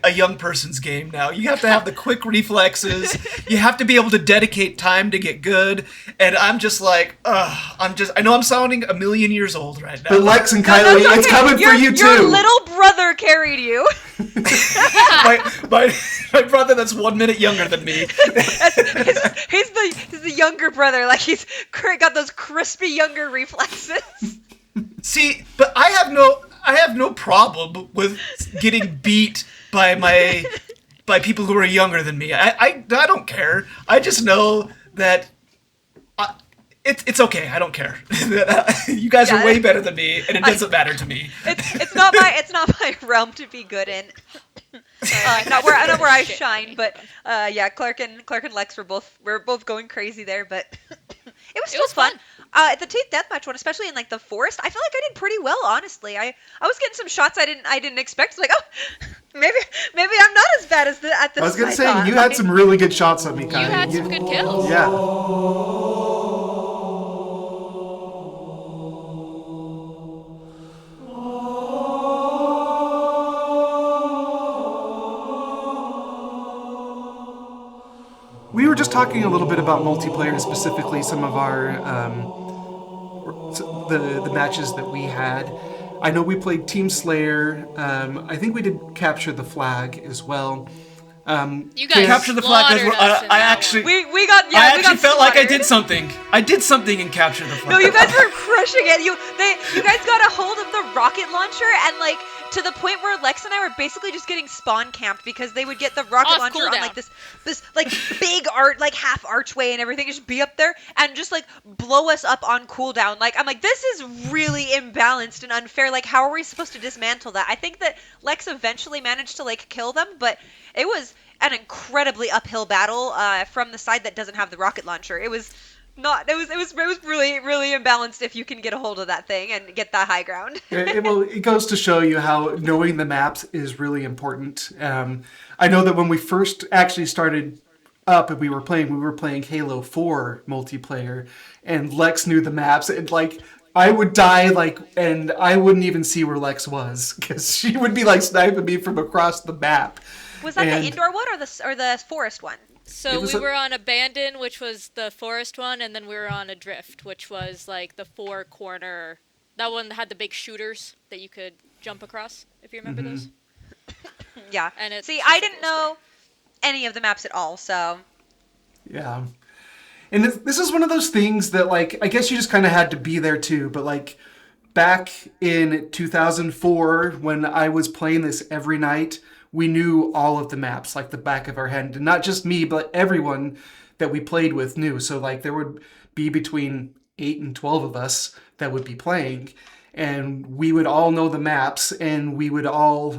a young person's game now. You have to have the quick reflexes. You have to be able to dedicate time to get good. And I'm just like, I know I'm sounding a million years old right now. But Lex and Kylie, okay. it's coming for you too. Your little brother carried you. my brother that's 1 minute younger than me. He's the younger brother. Like he's got those crispy younger reflexes. See, but I have no problem with getting beat by people who are younger than me. I don't care. I just know that it's okay. I don't care. You guys are way better than me, and it doesn't matter to me. It's not my realm to be good in. Not where I shine, but yeah, Clark and Lex were both going crazy there, but it was still fun. The team deathmatch one, especially in like the forest, I feel like I did pretty well, honestly. I was getting some shots I didn't expect. It's like, oh, maybe I'm not as bad as at this. I was gonna say you had some really good shots on me, Kylie. You had some good kills. Yeah. We were just talking a little bit about multiplayer, and specifically some of our the matches that we had. I know we played Team Slayer. I think we did Capture the Flag as well. You guys Capture the Flag. I actually felt like I did something. I did something in Capture the Flag. No, you guys were crushing it. You guys got a hold of the rocket launcher and like to the point where Lex and I were basically just getting spawn camped because they would get the rocket launcher on like this like big half archway and everything, just be up there and just like blow us up on cooldown. Like I'm like, this is really imbalanced and unfair. Like how are we supposed to dismantle that? I think that Lex eventually managed to like kill them, but it was an incredibly uphill battle from the side that doesn't have the rocket launcher. It was really, really imbalanced if you can get a hold of that thing and get that high ground. It goes to show you how knowing the maps is really important. I know that when we first actually started up and we were playing Halo 4 multiplayer, and Lex knew the maps, and like I would die and I wouldn't even see where Lex was because she would be like sniping me from across the map. Was that the indoor one or the forest one? So we were on Abandon, which was the forest one, and then we were on Adrift, which was like the 4-corner. That one had the big shooters that you could jump across, if you remember those. Yeah. And I didn't know any of the maps at all, so. Yeah. And this is one of those things that, like, I guess you just kind of had to be there too, but like back in 2004, when I was playing this every night, we knew all of the maps like the back of our hand, and not just me, but everyone that we played with knew. So like there would be between 8 and 12 of us that would be playing, and we would all know the maps, and we would all,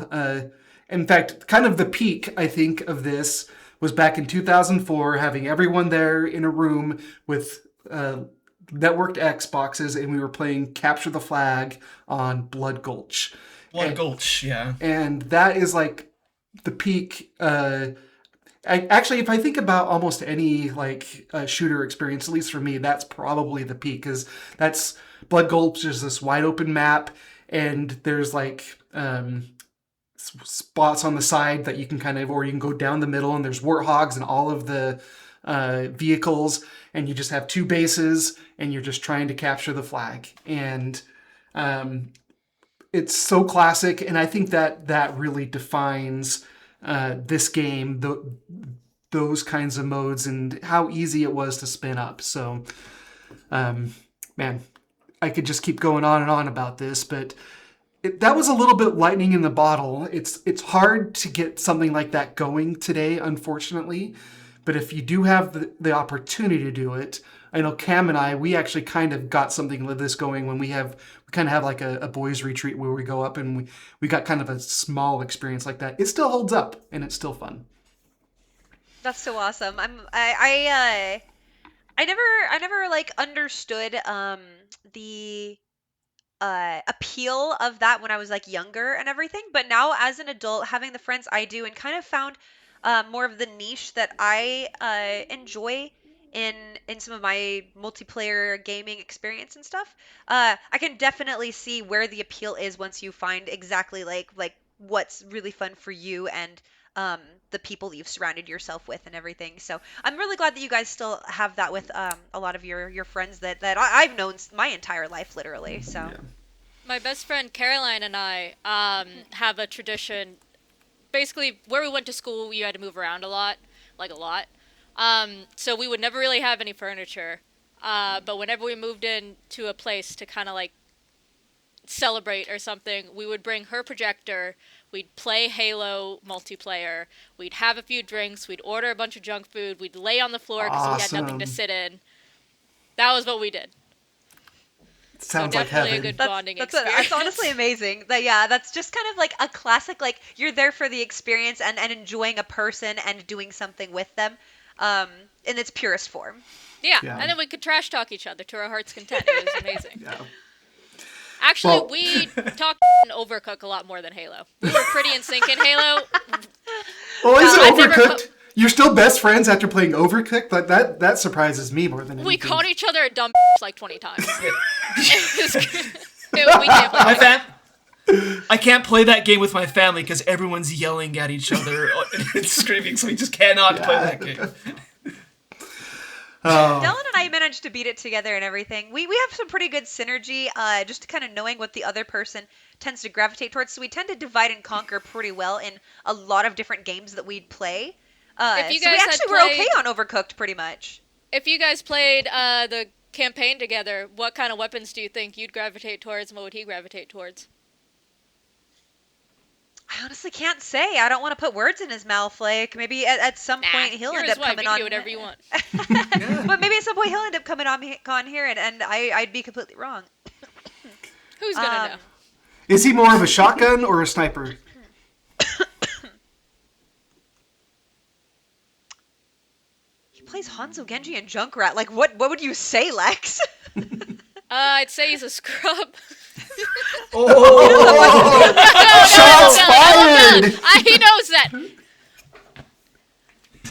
in fact, kind of the peak, I think, of this was back in 2004, having everyone there in a room with networked Xboxes, and we were playing Capture the Flag on Blood Gulch. Gulch, yeah. And that is like the peak. Actually, if I think about almost any like shooter experience, at least for me, that's probably the peak, because that's Blood Gulch is this wide open map, and there's like spots on the side that you can or you can go down the middle, and there's Warthogs and all of the vehicles, and you just have 2 bases, and you're just trying to capture the flag. And it's so classic, and I think that really defines this game, those kinds of modes, and how easy it was to spin up. So, man, I could just keep going on and on about this, but that was a little bit lightning in the bottle. It's hard to get something like that going today, unfortunately. But if you do have the opportunity to do it, I know Cam and I, we actually kind of got something like this going when we kind of have like a boys retreat where we go up, and we got kind of a small experience like that. It still holds up, and it's still fun. That's so awesome. I I never like understood the appeal of that when I was like younger and everything. But now as an adult, having the friends I do and kind of found more of the niche that I enjoy in some of my multiplayer gaming experience and stuff, I can definitely see where the appeal is once you find exactly like what's really fun for you and um, the people that you've surrounded yourself with and everything. So I'm really glad that you guys still have that with a lot of your friends that I've known my entire life, literally. So. Yeah. My best friend Caroline and I have a tradition. Basically, where we went to school, you had to move around a lot, like a lot. So we would never really have any furniture. But whenever we moved in to a place to kind of like celebrate or something, we would bring her projector. We'd play Halo multiplayer. We'd have a few drinks. We'd order a bunch of junk food. We'd lay on the floor because we had nothing to Awesome. sit in. That was what we did. Sounds So like definitely a heaven. good bonding That's experience. honestly amazing. That's just kind of like a classic. Like you're there for the experience and enjoying a person and doing something with them, um, in its purest form. Yeah, Yeah. and then we could trash talk each other to our heart's content. It was amazing. Yeah. Actually, Well- we talked in Overcook a lot more than Halo. We were pretty in sync in Halo. Oh, is I've it never Overcooked? You're still best friends after playing Overcooked? Like that surprises me more than anything. We caught each other at dumb like 20 times. We can't play My that. I can't play that game with my family because everyone's yelling at each other and screaming, so we just cannot play that game. Oh, Dylan and I managed to beat it together and everything. We have some pretty good synergy, just kind of knowing what the other person tends to gravitate towards. So we tend to divide and conquer pretty well in a lot of different games that we'd play. If you So we guys had actually were okay played- on Overcooked, pretty much. If you guys played the campaign together, what kind of weapons do you think you'd gravitate towards and what would he gravitate towards? I honestly can't say. I don't want to put words in his mouth. Like maybe at some point he'll you're end his up wife. coming You can on. do whatever you want. But maybe at some point he'll end up coming on here, and I'd be completely wrong. Who's gonna know? is he more of a shotgun or a sniper? He plays Hanzo, Genji, and Junkrat. Like what would you say, Lex? I'd say he's a scrub. Oh, shots fired! He knows that.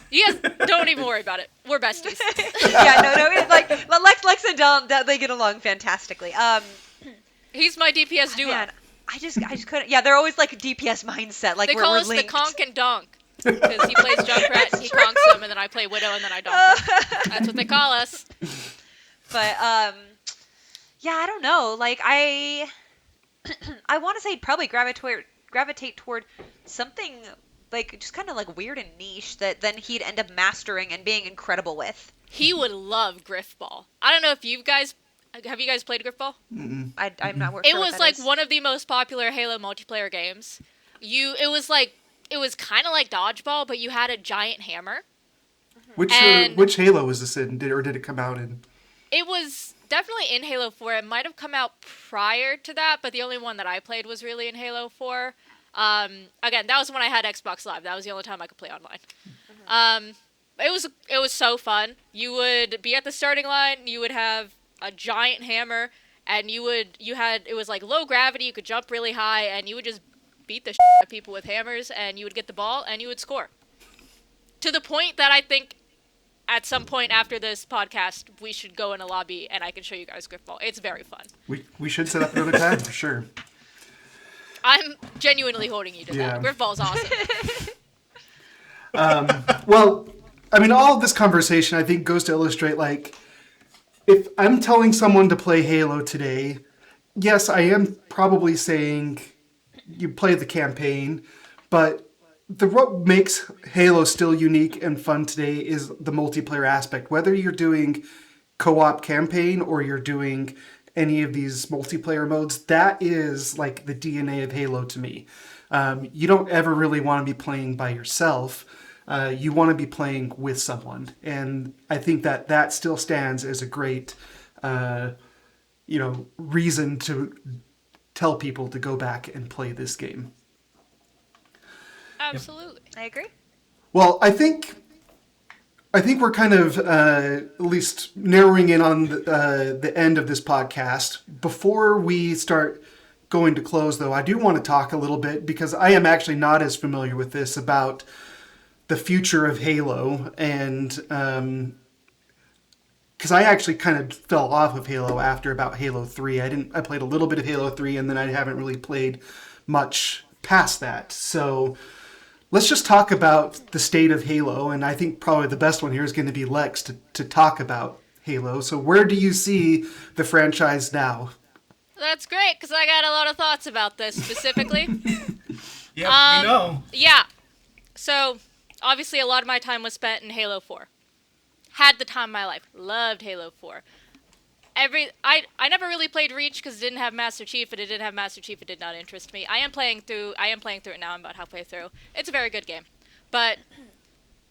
You guys don't even worry about it. We're besties. Yeah, no, it's like Lex and Dylan, they get along fantastically. He's my DPS duo. Man, I just couldn't. Yeah, they're always like a DPS mindset. Like They we're, call we're us linked. the conk and donk. Because he plays Junkrat, he conks them, and then I play Widow, and then I donk them. That's what they call us. But yeah, I don't know. Like I want to say probably gravitate toward something like just kind of like weird and niche that then he'd end up mastering and being incredible with. He would love Griffball. I don't know if you guys... Have you guys played Griffball? I'm not sure. It what was that like is. one of the most popular Halo multiplayer games. It was kind of like Dodgeball, but you had a giant hammer. Which And- which Halo was this in? Did it come out in? It was definitely in Halo 4. It might have come out prior to that, but the only one that I played was really in Halo 4. Again, that was when I had Xbox Live. That was the only time I could play online. It was so fun. You would be at the starting line. You would have a giant hammer, and it was like low gravity. You could jump really high, and you would just beat the shit out of people with hammers, and you would get the ball, and you would score. To the point that I think at some point after this podcast, we should go in a lobby, and I can show you guys Griffball. It's very fun. We should set up another time for sure. I'm genuinely holding you to Yeah. that. Griffball's awesome. Well, I mean, all of this conversation, I think, goes to illustrate, like, if I'm telling someone to play Halo today, yes, I am probably saying you play the campaign, but what makes Halo still unique and fun today is the multiplayer aspect. Whether you're doing co-op campaign or you're doing any of these multiplayer modes, that is like the DNA of Halo to me. You don't ever really want to be playing by yourself. You want to be playing with someone. And I think that still stands as a great, reason to tell people to go back and play this game. Absolutely. I agree. Well, I think I think we're kind of at least narrowing in on the end of this podcast. Before we start going to close, though, I do want to talk a little bit, because I am actually not as familiar with this, about the future of Halo, and because I actually kind of fell off of Halo after about Halo 3. I played a little bit of Halo 3, and then I haven't really played much past that. So let's just talk about the state of Halo, and I think probably the best one here is going to be Lex to talk about Halo. So where do you see the franchise now? That's great, because I got a lot of thoughts about this specifically. Yeah, we know. Yeah. So, obviously, a lot of my time was spent in Halo 4. Had the time of my life. Loved Halo 4. I never really played Reach because it didn't have Master Chief, and it didn't have Master Chief. It did not interest me. I am playing through it now. I'm about halfway through. It's a very good game. But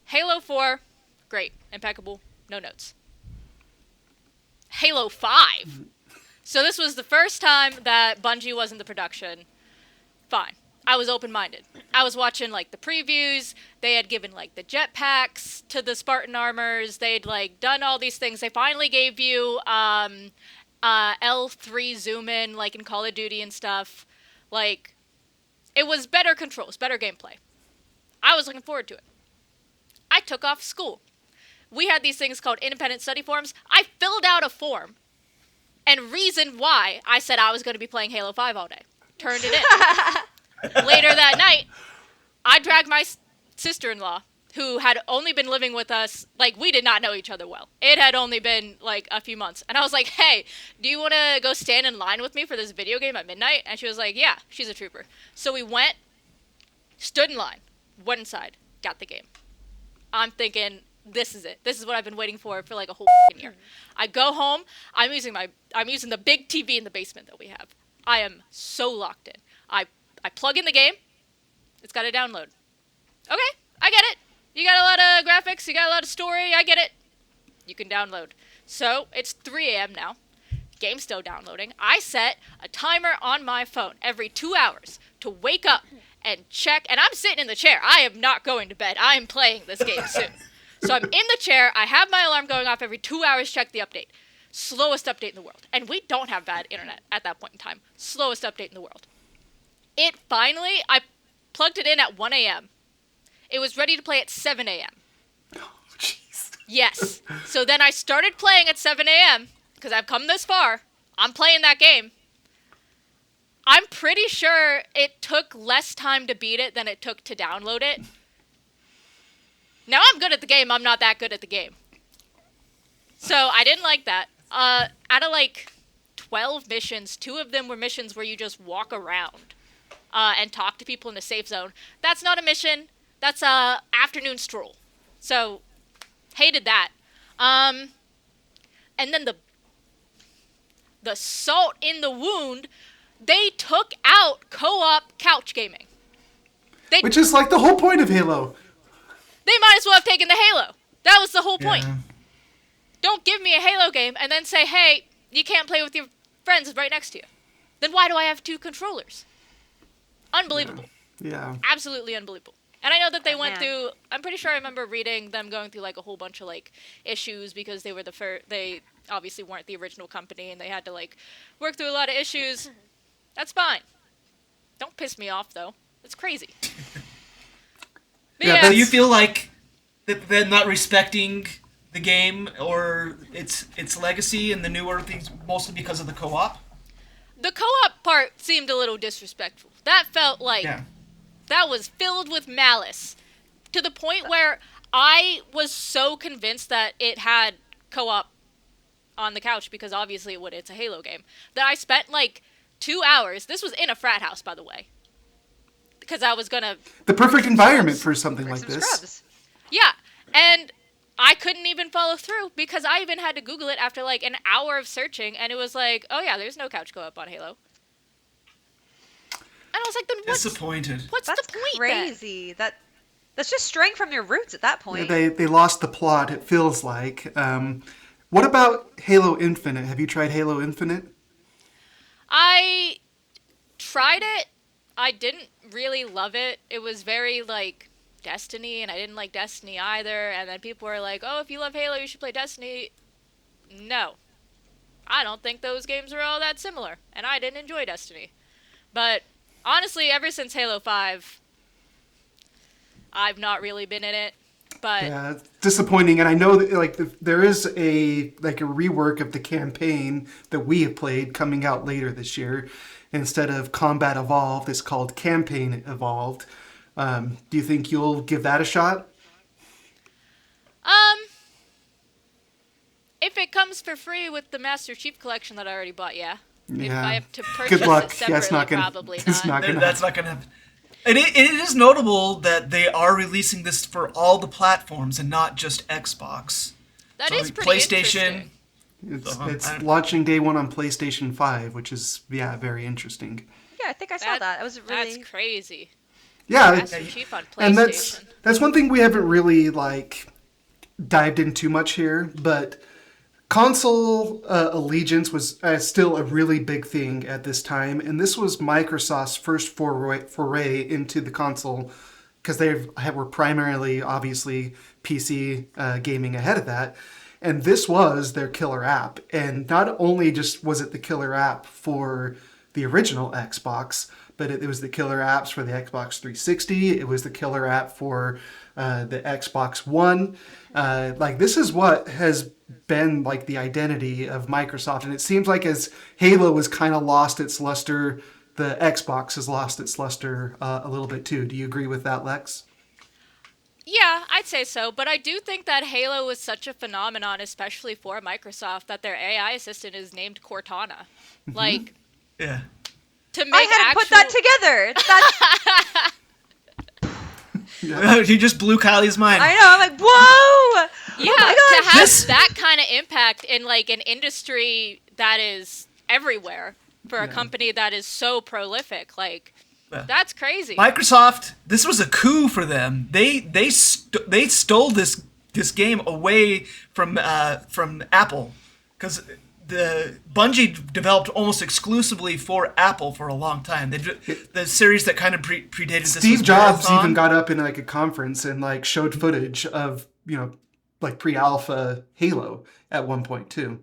Halo 4, great. Impeccable. No notes. Halo 5. So this was the first time that Bungie was in the production. Fine. I was open-minded. I was watching, like, the previews. They had given, like, the jetpacks to the Spartan armors. They'd, like, done all these things. They finally gave you L3 zoom-in, like, in Call of Duty and stuff. Like, it was better controls, better gameplay. I was looking forward to it. I took off school. We had these things called independent study forms. I filled out a form and reasoned why I said I was going to be playing Halo 5 all day. Turned it in. Later that night, I dragged my sister-in-law, who had only been living with us, like, we did not know each other well. It had only been, like, a few months. And I was like, hey, do you want to go stand in line with me for this video game at midnight? And she was like, yeah, she's a trooper. So we went, stood in line, went inside, got the game. I'm thinking, this is it. This is what I've been waiting for like a whole year. I go home, I'm using the big TV in the basement that we have. I am so locked in. I plug in the game. It's got to download. Okay, I get it. You got a lot of graphics. You got a lot of story. I get it. You can download. So, it's 3 a.m. now. Game's still downloading. I set a timer on my phone every 2 hours to wake up and check. And I'm sitting in the chair. I am not going to bed. I am playing this game soon. So, I'm in the chair. I have my alarm going off every 2 hours. Check the update. Slowest update in the world. And we don't have bad internet at that point in time. Slowest update in the world. It finally, I plugged it in at 1 a.m. It was ready to play at 7 a.m. Oh, jeez. Yes. So then I started playing at 7 a.m. because I've come this far. I'm playing that game. I'm pretty sure it took less time to beat it than it took to download it. Now I'm good at the game. I'm not that good at the game. So I didn't like that. Out of like 12 missions, 2 of them were missions where you just walk around and talk to people in a safe zone. That's not a mission. That's a afternoon stroll. So, hated that. And then the salt in the wound, they took out co-op couch gaming. Which is like the whole point of Halo. They might as well have taken the Halo. That was the whole point. Yeah. Don't give me a Halo game and then say, hey, you can't play with your friends right next to you. Then why do I have 2 controllers? Unbelievable. Yeah. Absolutely unbelievable. And I know that they went Man. through, I'm pretty sure I remember reading them going through like a whole bunch of like issues because they were they obviously weren't the original company and they had to like work through a lot of issues. That's fine. Don't piss me off though. It's crazy. But Yeah, Do you feel like that they're not respecting the game or its legacy and the newer things mostly because of the co-op? the co-op part seemed a little disrespectful. That felt like Yeah. that was filled with malice to the point where I was so convinced that it had co-op on the couch because obviously it would. It's a Halo game. That I spent like 2 hours. This was in a frat house, by the way, because I was gonna. The perfect environment for something like Some this. scrubs. Yeah, and I couldn't even follow through because I even had to Google it after like an hour of searching, and it was like, oh yeah, there's no couch co-op on Halo. And I was like, then Disappointed. what's That's the point then? crazy. That's just straying from your roots at that point. They lost the plot, it feels like. What about Halo Infinite? Have you tried Halo Infinite? I tried it. I didn't really love it. It was very like Destiny, and I didn't like Destiny either. And then people were like, "Oh, if you love Halo, you should play Destiny." No, I don't think those games are all that similar, and I didn't enjoy Destiny. But honestly, ever since Halo 5, I've not really been in it. But Yeah, it's disappointing, and I know that there is a rework of the campaign that we have played coming out later this year. Instead of Combat Evolved, it's called Campaign Evolved. Do you think you'll give that a shot? um, if it comes for free with the Master Chief Collection that I already bought, yeah. If Yeah. I have to purchase Good luck. it Yeah, it's separately, not gonna. probably It's not. not gonna. That's not gonna happen. And it is notable that they are releasing this for all the platforms and not just Xbox. That So is pretty PlayStation. interesting. It's launching day one on PlayStation 5, which is very interesting. Yeah, I think I saw that. It was really. That's crazy. Yeah, Master Chief on PlayStation. and that's one thing we haven't really dived in too much here, but console allegiance was still a really big thing at this time, and this was Microsoft's first foray into the console, because were primarily, obviously, PC gaming ahead of that, and this was their killer app. And not only just was it the killer app for the original Xbox, but it was the killer apps for the Xbox 360. It was the killer app for the Xbox One. This is what has been the identity of Microsoft, and it seems like as Halo has kind of lost its luster, the Xbox has lost its luster a little bit too. Do you agree with that, Lex? Yeah, I'd say so, but I do think that Halo was such a phenomenon, especially for Microsoft, that their AI assistant is named Cortana. Like, Yeah. to make I hadn't put that together. That's, You just blew Kylie's mind. I know. I'm like, whoa! Yeah, Oh my to gosh! have that kind of impact in an industry that is everywhere for a company that is so prolific, that's crazy. Microsoft, this was a coup for them. They stole this game away from Apple, because the Bungie developed almost exclusively for Apple for a long time. The series that kind of predated this. Steve was Jobs Marathon. even got up in a conference and showed footage of pre-alpha Halo at one point too.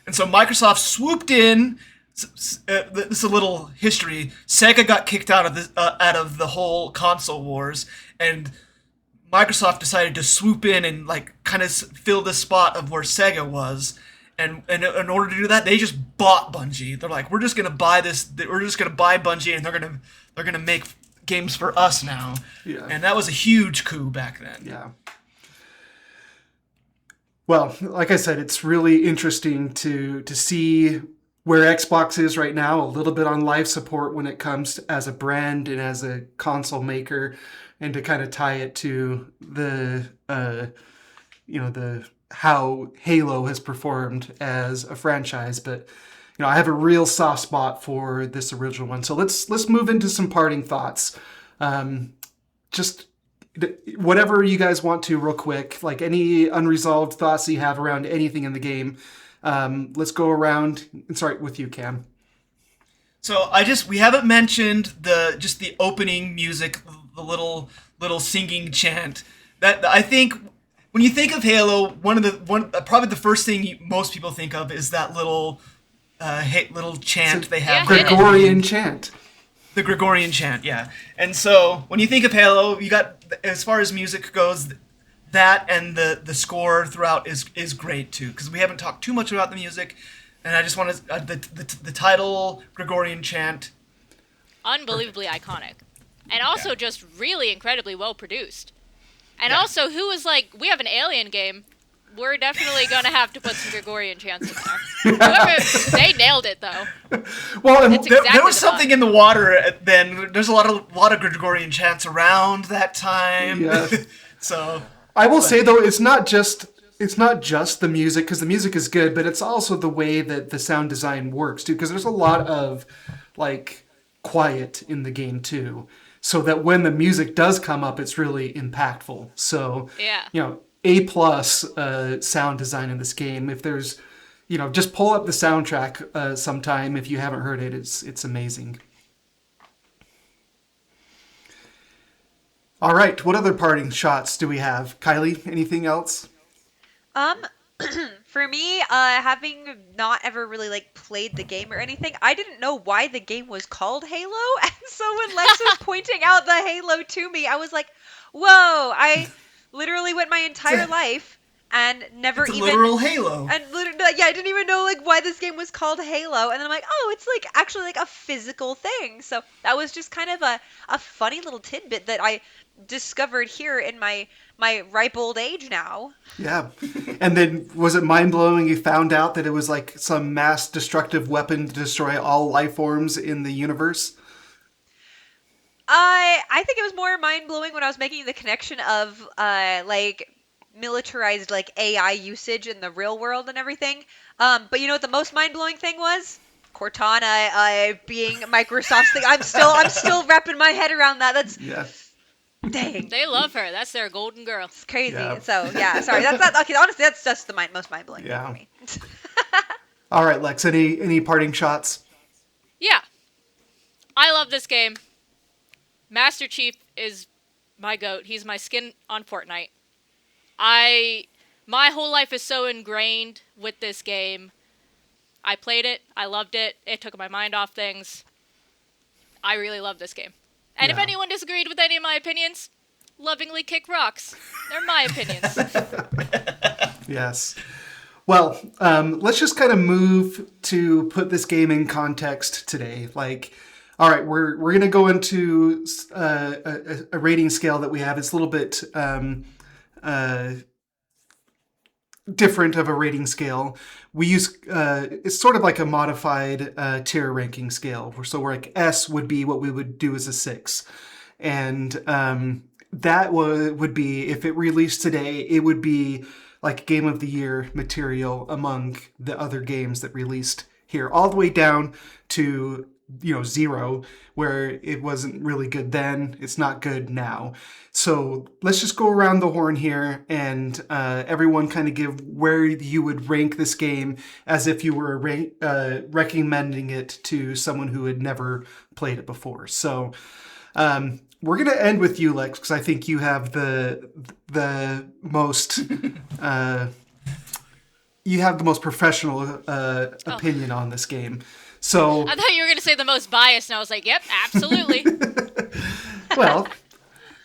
And so Microsoft swooped in. This is a little history. Sega got kicked out of the whole console wars, and Microsoft decided to swoop in and kind of fill the spot of where Sega was. And in order to do that, they just bought Bungie. They're like, we're just gonna buy this. We're just gonna buy Bungie, and they're gonna make games for us now. Yeah. And that was a huge coup back then. Yeah. Well, like I said, it's really interesting to see where Xbox is right now, a little bit on life support when it comes as a brand and as a console maker, and to kind of tie it to the how Halo has performed as a franchise. But I have a real soft spot for this original one. So let's move into some parting thoughts. Just whatever you guys want to, real quick, any unresolved thoughts you have around anything in the game. Let's go around and start with you, Cam. So we haven't mentioned the opening music, the little singing chant. That I think when you think of Halo, probably the first thing most people think of is that little chant they have. Gregorian chant. The Gregorian chant, yeah. And so when you think of Halo, you got, as far as music goes, that and the score throughout is great too, because we haven't talked too much about the music, and I just want to the title Gregorian chant, Unbelievably iconic, and also just really incredibly well produced. And also, who was we have an Alien game, we're definitely gonna have to put some Gregorian chants in there. They nailed it though. Well, and there was something in the water then. There's a lot of Gregorian chants around that time. Yeah. So I will say though, it's not just the music, because the music is good, but it's also the way that the sound design works too, because there's a lot of quiet in the game too, so that when the music does come up, it's really impactful. So yeah, A+ sound design in this game. If there's just pull up the soundtrack sometime if you haven't heard it. It's amazing. All right. What other parting shots do we have? Kylie, anything else? Um, for me, having not ever really like played the game or anything, I didn't know why the game was called Halo, and so when Lex was pointing out the Halo to me, I was like, "Whoa!" I literally went my It's entire a life and never it's a even literal Halo. and literally, yeah, I didn't even know like why this game was called Halo, and then I'm like, "Oh, it's like actually like a physical thing." So that was just kind of a funny little tidbit that I discovered here in my ripe old age now. Yeah. And then was it mind blowing you found out that it was like some mass destructive weapon to destroy all life forms in the universe? I think it was more mind blowing when I was making the connection of like militarized like AI usage in the real world and everything. But you know what the most mind blowing thing was? Cortana being Microsoft's thing. I'm still wrapping my head around that. That's Yeah. dang. They love her. That's their golden girl. It's crazy. Yeah. So yeah, sorry. That's that. Okay, honestly, that's just the most mind blowing thing for Yeah. me. All right, Lex, any parting shots? Yeah, I love this game. Master Chief is my goat. He's my skin on Fortnite. I my whole life is so ingrained with this game. I played it. I loved it. It took my mind off things. I really love this game. And if Yeah. anyone disagreed with any of my opinions, lovingly kick rocks. They're my opinions. Yes. Well, let's just kind of move to put this game in context today. Like, all right, we're gonna go into a rating scale that we have. It's a little bit uh, different of a rating scale. We use it's sort of like a modified tier ranking scale. So we're like S would be what we would do as a 6, and that would be if it released today, it would be like game of the year material among the other games that released here, all the way down to 0, where it wasn't really good then, it's not good now. So let's just go around the horn here and everyone kind of give where you would rank this game as if you were recommending it to someone who had never played it before. So we're gonna end with you, Lex, because I think you have the most professional opinion on this game. So I thought you were going to say the most biased, and I was like, yep, absolutely. well,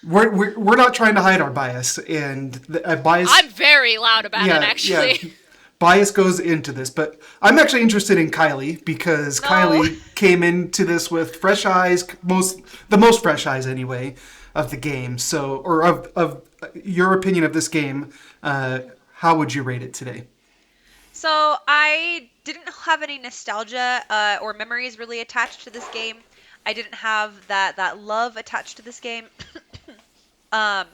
we're not trying to hide our bias, and bias. I'm very loud about yeah, it, actually. yeah, bias goes into this, but I'm actually interested in Kylie because No. Kylie came into this with fresh eyes, the most fresh eyes anyway of the game. So, or of your opinion of this game, how would you rate it today? So I didn't have any nostalgia or memories really attached to this game. I didn't have that love attached to this game. Um,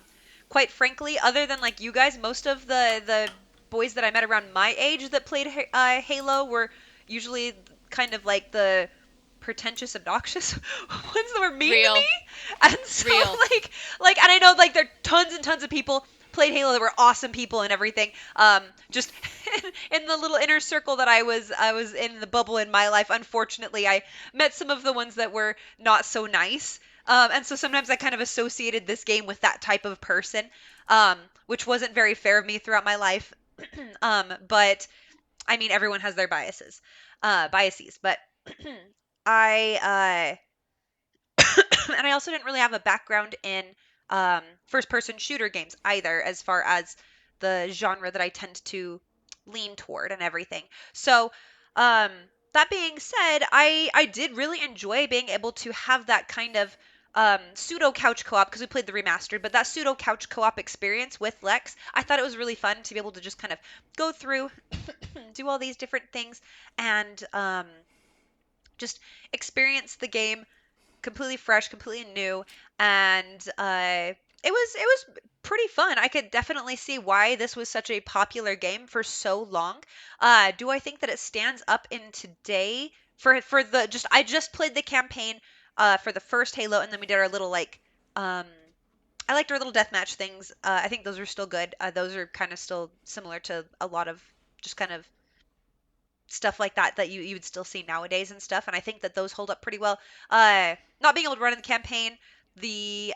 quite frankly, other than like you guys, most of the boys that I met around my age that played Halo were usually kind of like the pretentious, obnoxious ones that were mean to Real. me. And so Real. and I know like there are tons and tons of people played Halo that were awesome people and everything. Just in the little inner circle that I was in the bubble in my life, unfortunately, I met some of the ones that were not so nice. And so sometimes I kind of associated this game with that type of person, which wasn't very fair of me throughout my life. But I mean, everyone has their biases. But I and I also didn't really have a background in first-person shooter games either, as far as the genre that I tend to lean toward and everything. So, um, that being said, I did really enjoy being able to have that kind of pseudo couch co-op because we played the remastered, but that pseudo couch co-op experience with Lex, I thought it was really fun to be able to just kind of go through, do all these different things, and just experience the game completely fresh, completely new, and it was pretty fun. I could definitely see why this was such a popular game for so long. Do I think that it stands up in today for the just I just played the campaign for the first Halo, and then we did our little like um I liked our little deathmatch things. I think those are still good. Those are kind of still similar to a lot of just kind of stuff like that that you would still see nowadays and stuff. And I think that those hold up pretty well. Not being able to run in the campaign, the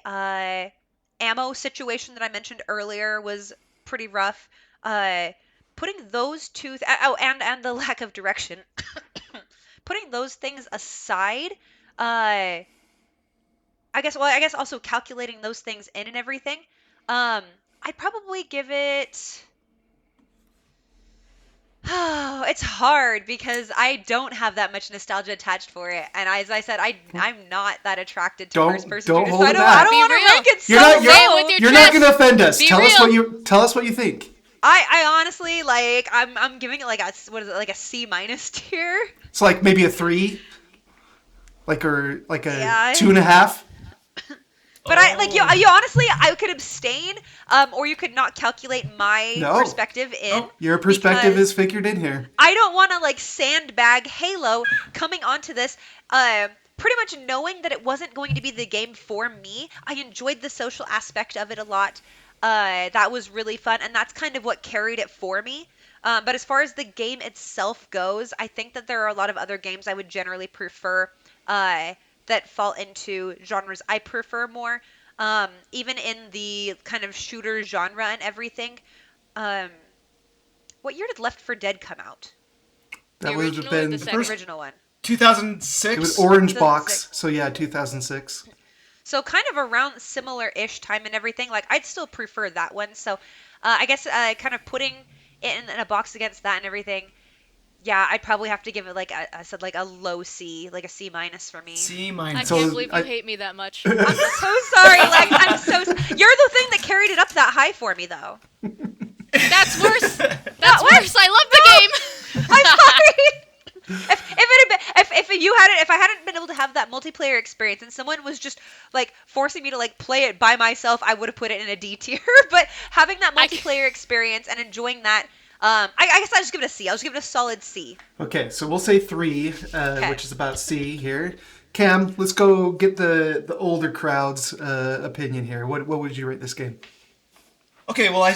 ammo situation that I mentioned earlier was pretty rough. Uh, putting those two, and the lack of direction. Putting those things aside, uh, I guess also calculating those things in and everything. Um, I'd probably give it. Oh, it's hard because I don't have that much nostalgia attached for it, and as I said, I'm not that attracted to Don't- first person don't shooters, hold so it I back. don't Be want to real. rank it You're so not. Say it low. with your You're not chest. gonna offend us. Be Tell us real. what you think. I honestly like I'm giving it like a what is it like a C minus tier. It's like maybe a 3, or like a Yeah. 2.5. But I like Oh. you honestly I could abstain, or you could not calculate my No. perspective in Oh, Your perspective because is figured in here. I don't want to like sandbag Halo coming onto this, pretty much knowing that it wasn't going to be the game for me. I enjoyed the social aspect of it a lot. That was really fun, and that's kind of what carried it for me. But as far as the game itself goes, I think that there are a lot of other games I would generally prefer, that fall into genres I prefer more. Even in the kind of shooter genre and everything. Um, what year did Left 4 Dead come out? That The would have original or been the The second? original one. 2006. it was Orange 2006. Box. So yeah, 2006. So kind of around similar-ish time and everything. Like I'd still prefer that one. So I guess kind of putting it in a box against that and everything. Yeah, I'd probably have to give it like I said like a low C, like a C minus for me. C I minus. So can't believe you I- hate me that much. I'm so sorry, Lex. I'm so. You're the thing that carried it up that high for me, though. That's worse. That's What? worse. I love the game. I'm sorry. If it had been, if you had it, if I hadn't been able to have that multiplayer experience, and someone was just like forcing me to like play it by myself, I would have put it in a D tier. But having that I- multiplayer experience and enjoying that, I guess I'll just give it a C. I'll just give it a solid C. Okay, so we'll say 3, Okay. which is about C here. Cam, let's go get the older crowd's opinion here. What would you rate this game? Okay, well,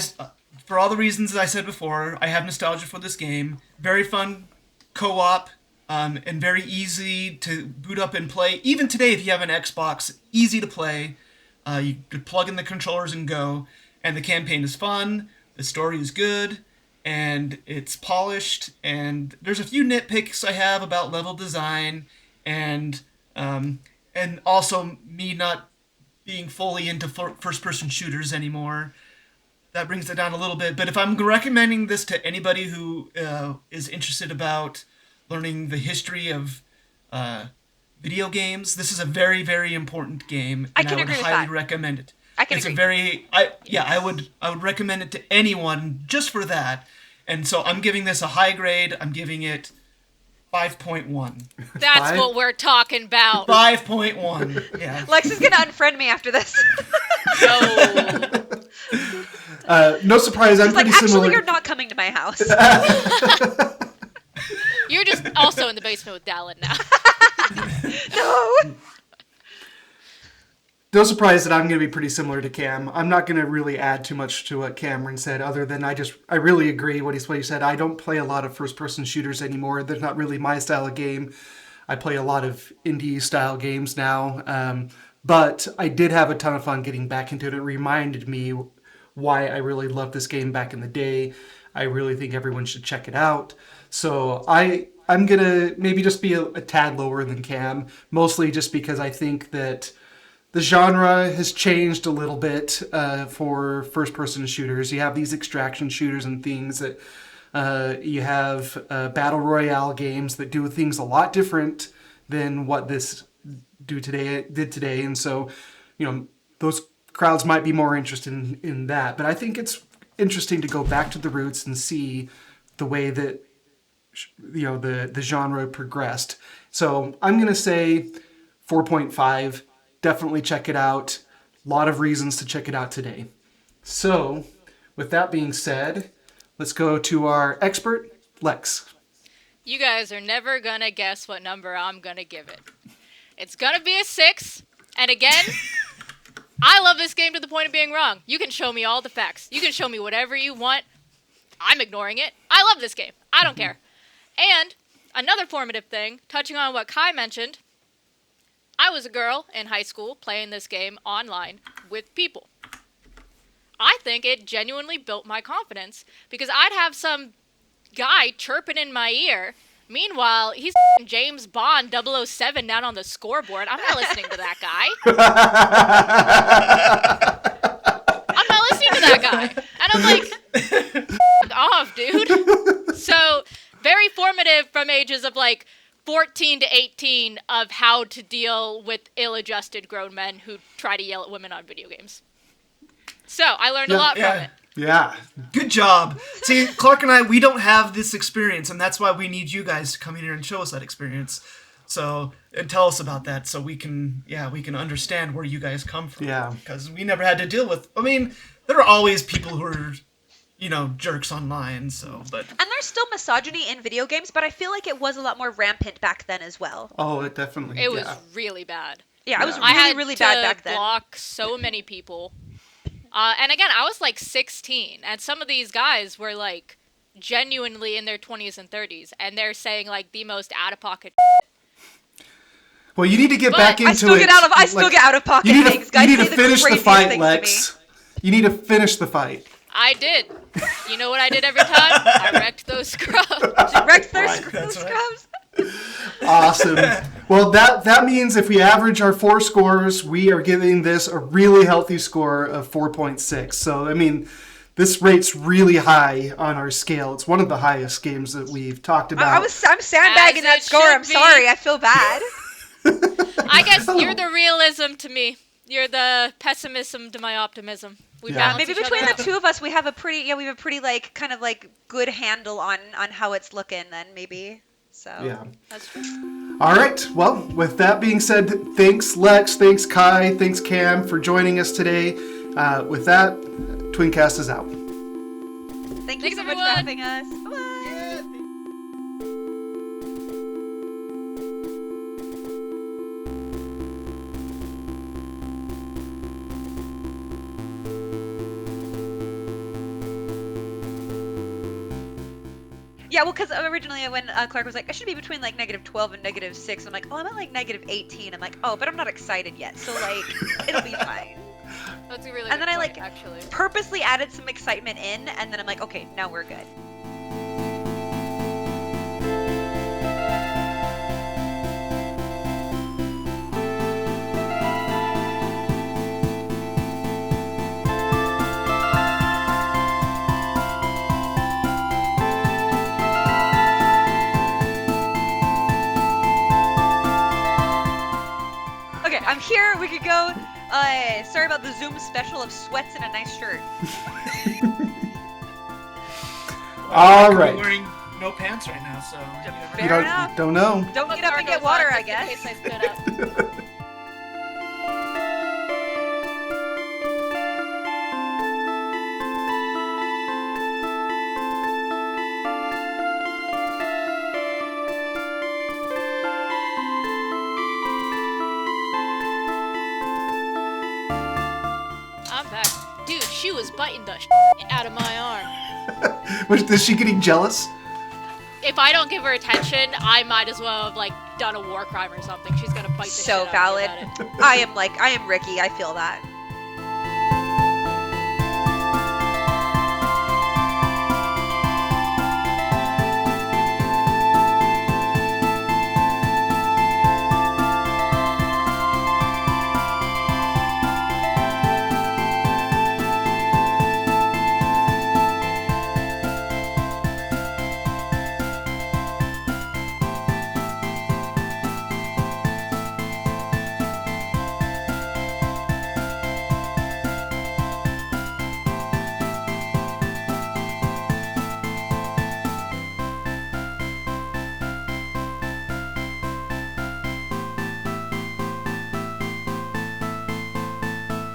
for all the reasons that I said before, I have nostalgia for this game. Very fun co-op, and very easy to boot up and play. Even today, if you have an Xbox, easy to play. You could plug in the controllers and go. And the campaign is fun. The story is good, and it's polished. And there's a few nitpicks I have about level design, and also me not being fully into first-person shooters anymore. That brings it down a little bit. But if I'm recommending this to anybody who is interested about learning the history of video games, this is a very, very important game, I and I, can would agree with highly that. recommend it. I can It's a agree. very, I would recommend it to anyone just for that. And so I'm giving this a high grade. I'm giving it 5.1. That's Five? what we're talking about. 5.1. Yeah. Lex is gonna unfriend me after this. No. No surprise, I'm It's like, pretty actually, similar. you're not coming to my house. You're just also in the basement with Dallin now. No. No surprise that I'm going to be pretty similar to Cam. I'm not going to really add too much to what Cameron said, other than I really agree what he said. I don't play a lot of first-person shooters anymore. They're not really my style of game. I play a lot of indie-style games now. But I did have a ton of fun getting back into it. It reminded me why I really loved this game back in the day. I really think everyone should check it out. So I'm going to maybe just be a tad lower than Cam, mostly just because I think that the genre has changed a little bit for first-person shooters. You have these extraction shooters and things that you have battle royale games that do things a lot different than what this did today. And so, those crowds might be more interested in that. But I think it's interesting to go back to the roots and see the way that the genre progressed. So I'm going to say 4.5. Definitely check it out. A lot of reasons to check it out today. So, with that being said, let's go to our expert, Lex. You guys are never gonna guess what number I'm gonna give it. It's gonna be a 6. And again, I love this game to the point of being wrong. You can show me all the facts. You can show me whatever you want. I'm ignoring it. I love this game. I don't care. And another formative thing, touching on what Kai mentioned, I was a girl in high school playing this game online with people. I think it genuinely built my confidence because I'd have some guy chirping in my ear. Meanwhile, he's James Bond 007 down on the scoreboard. I'm not listening to that guy. I'm not listening to that guy. And I'm like, off, dude. So, very formative from ages of like 14 to 18 of how to deal with ill-adjusted grown men who try to yell at women on video games. So, I learned a lot from it. Yeah. Good job. See, Clark and I, we don't have this experience, and that's why we need you guys to come in here and show us that experience. So, and tell us about that so we can understand where you guys come from. Yeah. Because we never had to deal with, I mean, there are always people who are, jerks online, so, but... And there's still misogyny in video games, but I feel like it was a lot more rampant back then as well. Oh, it definitely. It was really bad. Yeah, it was I had really bad back then. block so many people. And again, I was like 16, and some of these guys were like genuinely in their 20s and 30s, and they're saying like the most out-of-pocket. Well, you need to get back into I still get out of pocket things. Guys, you need to say finish the craziest fight, things Lex. to me. You need to finish the fight. I did. You know what I did every time? I wrecked those scrubs. Wrecked their That's scrubs. Awesome. Well, that means if we average our 4 scores, we are giving this a really healthy score of 4.6. So, I mean, this rate's really high on our scale. It's one of the highest games that we've talked about. I'm sandbagging that score. I'm sorry. I feel bad. I guess you're the realism to me. You're the pessimism to my optimism. We balance Maybe each between other the out. two of us, we have a pretty like kind of like good handle on how it's looking. Then maybe. So. Yeah. That's true. All right. Well, with that being said, thanks Lex, thanks Kai, thanks Cam for joining us today. With that, TwinCast is out. Thanks Thanks, so much for everyone. having us. Bye. Yeah, well, because originally when Clark was like, I should be between like -12 and -6, I'm like, oh, I'm at like -18. I'm like, oh, but I'm not excited yet, so like, it'll be fine. That's a really And good then I point, like actually. purposely added some excitement in, and then I'm like, okay, now we're good. Okay, I'm here. We could go. Sorry about the Zoom special of sweats and a nice shirt. All I'm right. wearing no pants right now, so... Fair enough. Don't know. Don't get up and get Cargo's water, on, I just in guess. case I stood up. I'm back. Dude, she was biting the out of my arm. Is she getting jealous? If I don't give her attention, I might as well have like done a war crime or something. She's gonna bite the shit So out valid. of me about it. I am Ricky. I feel that.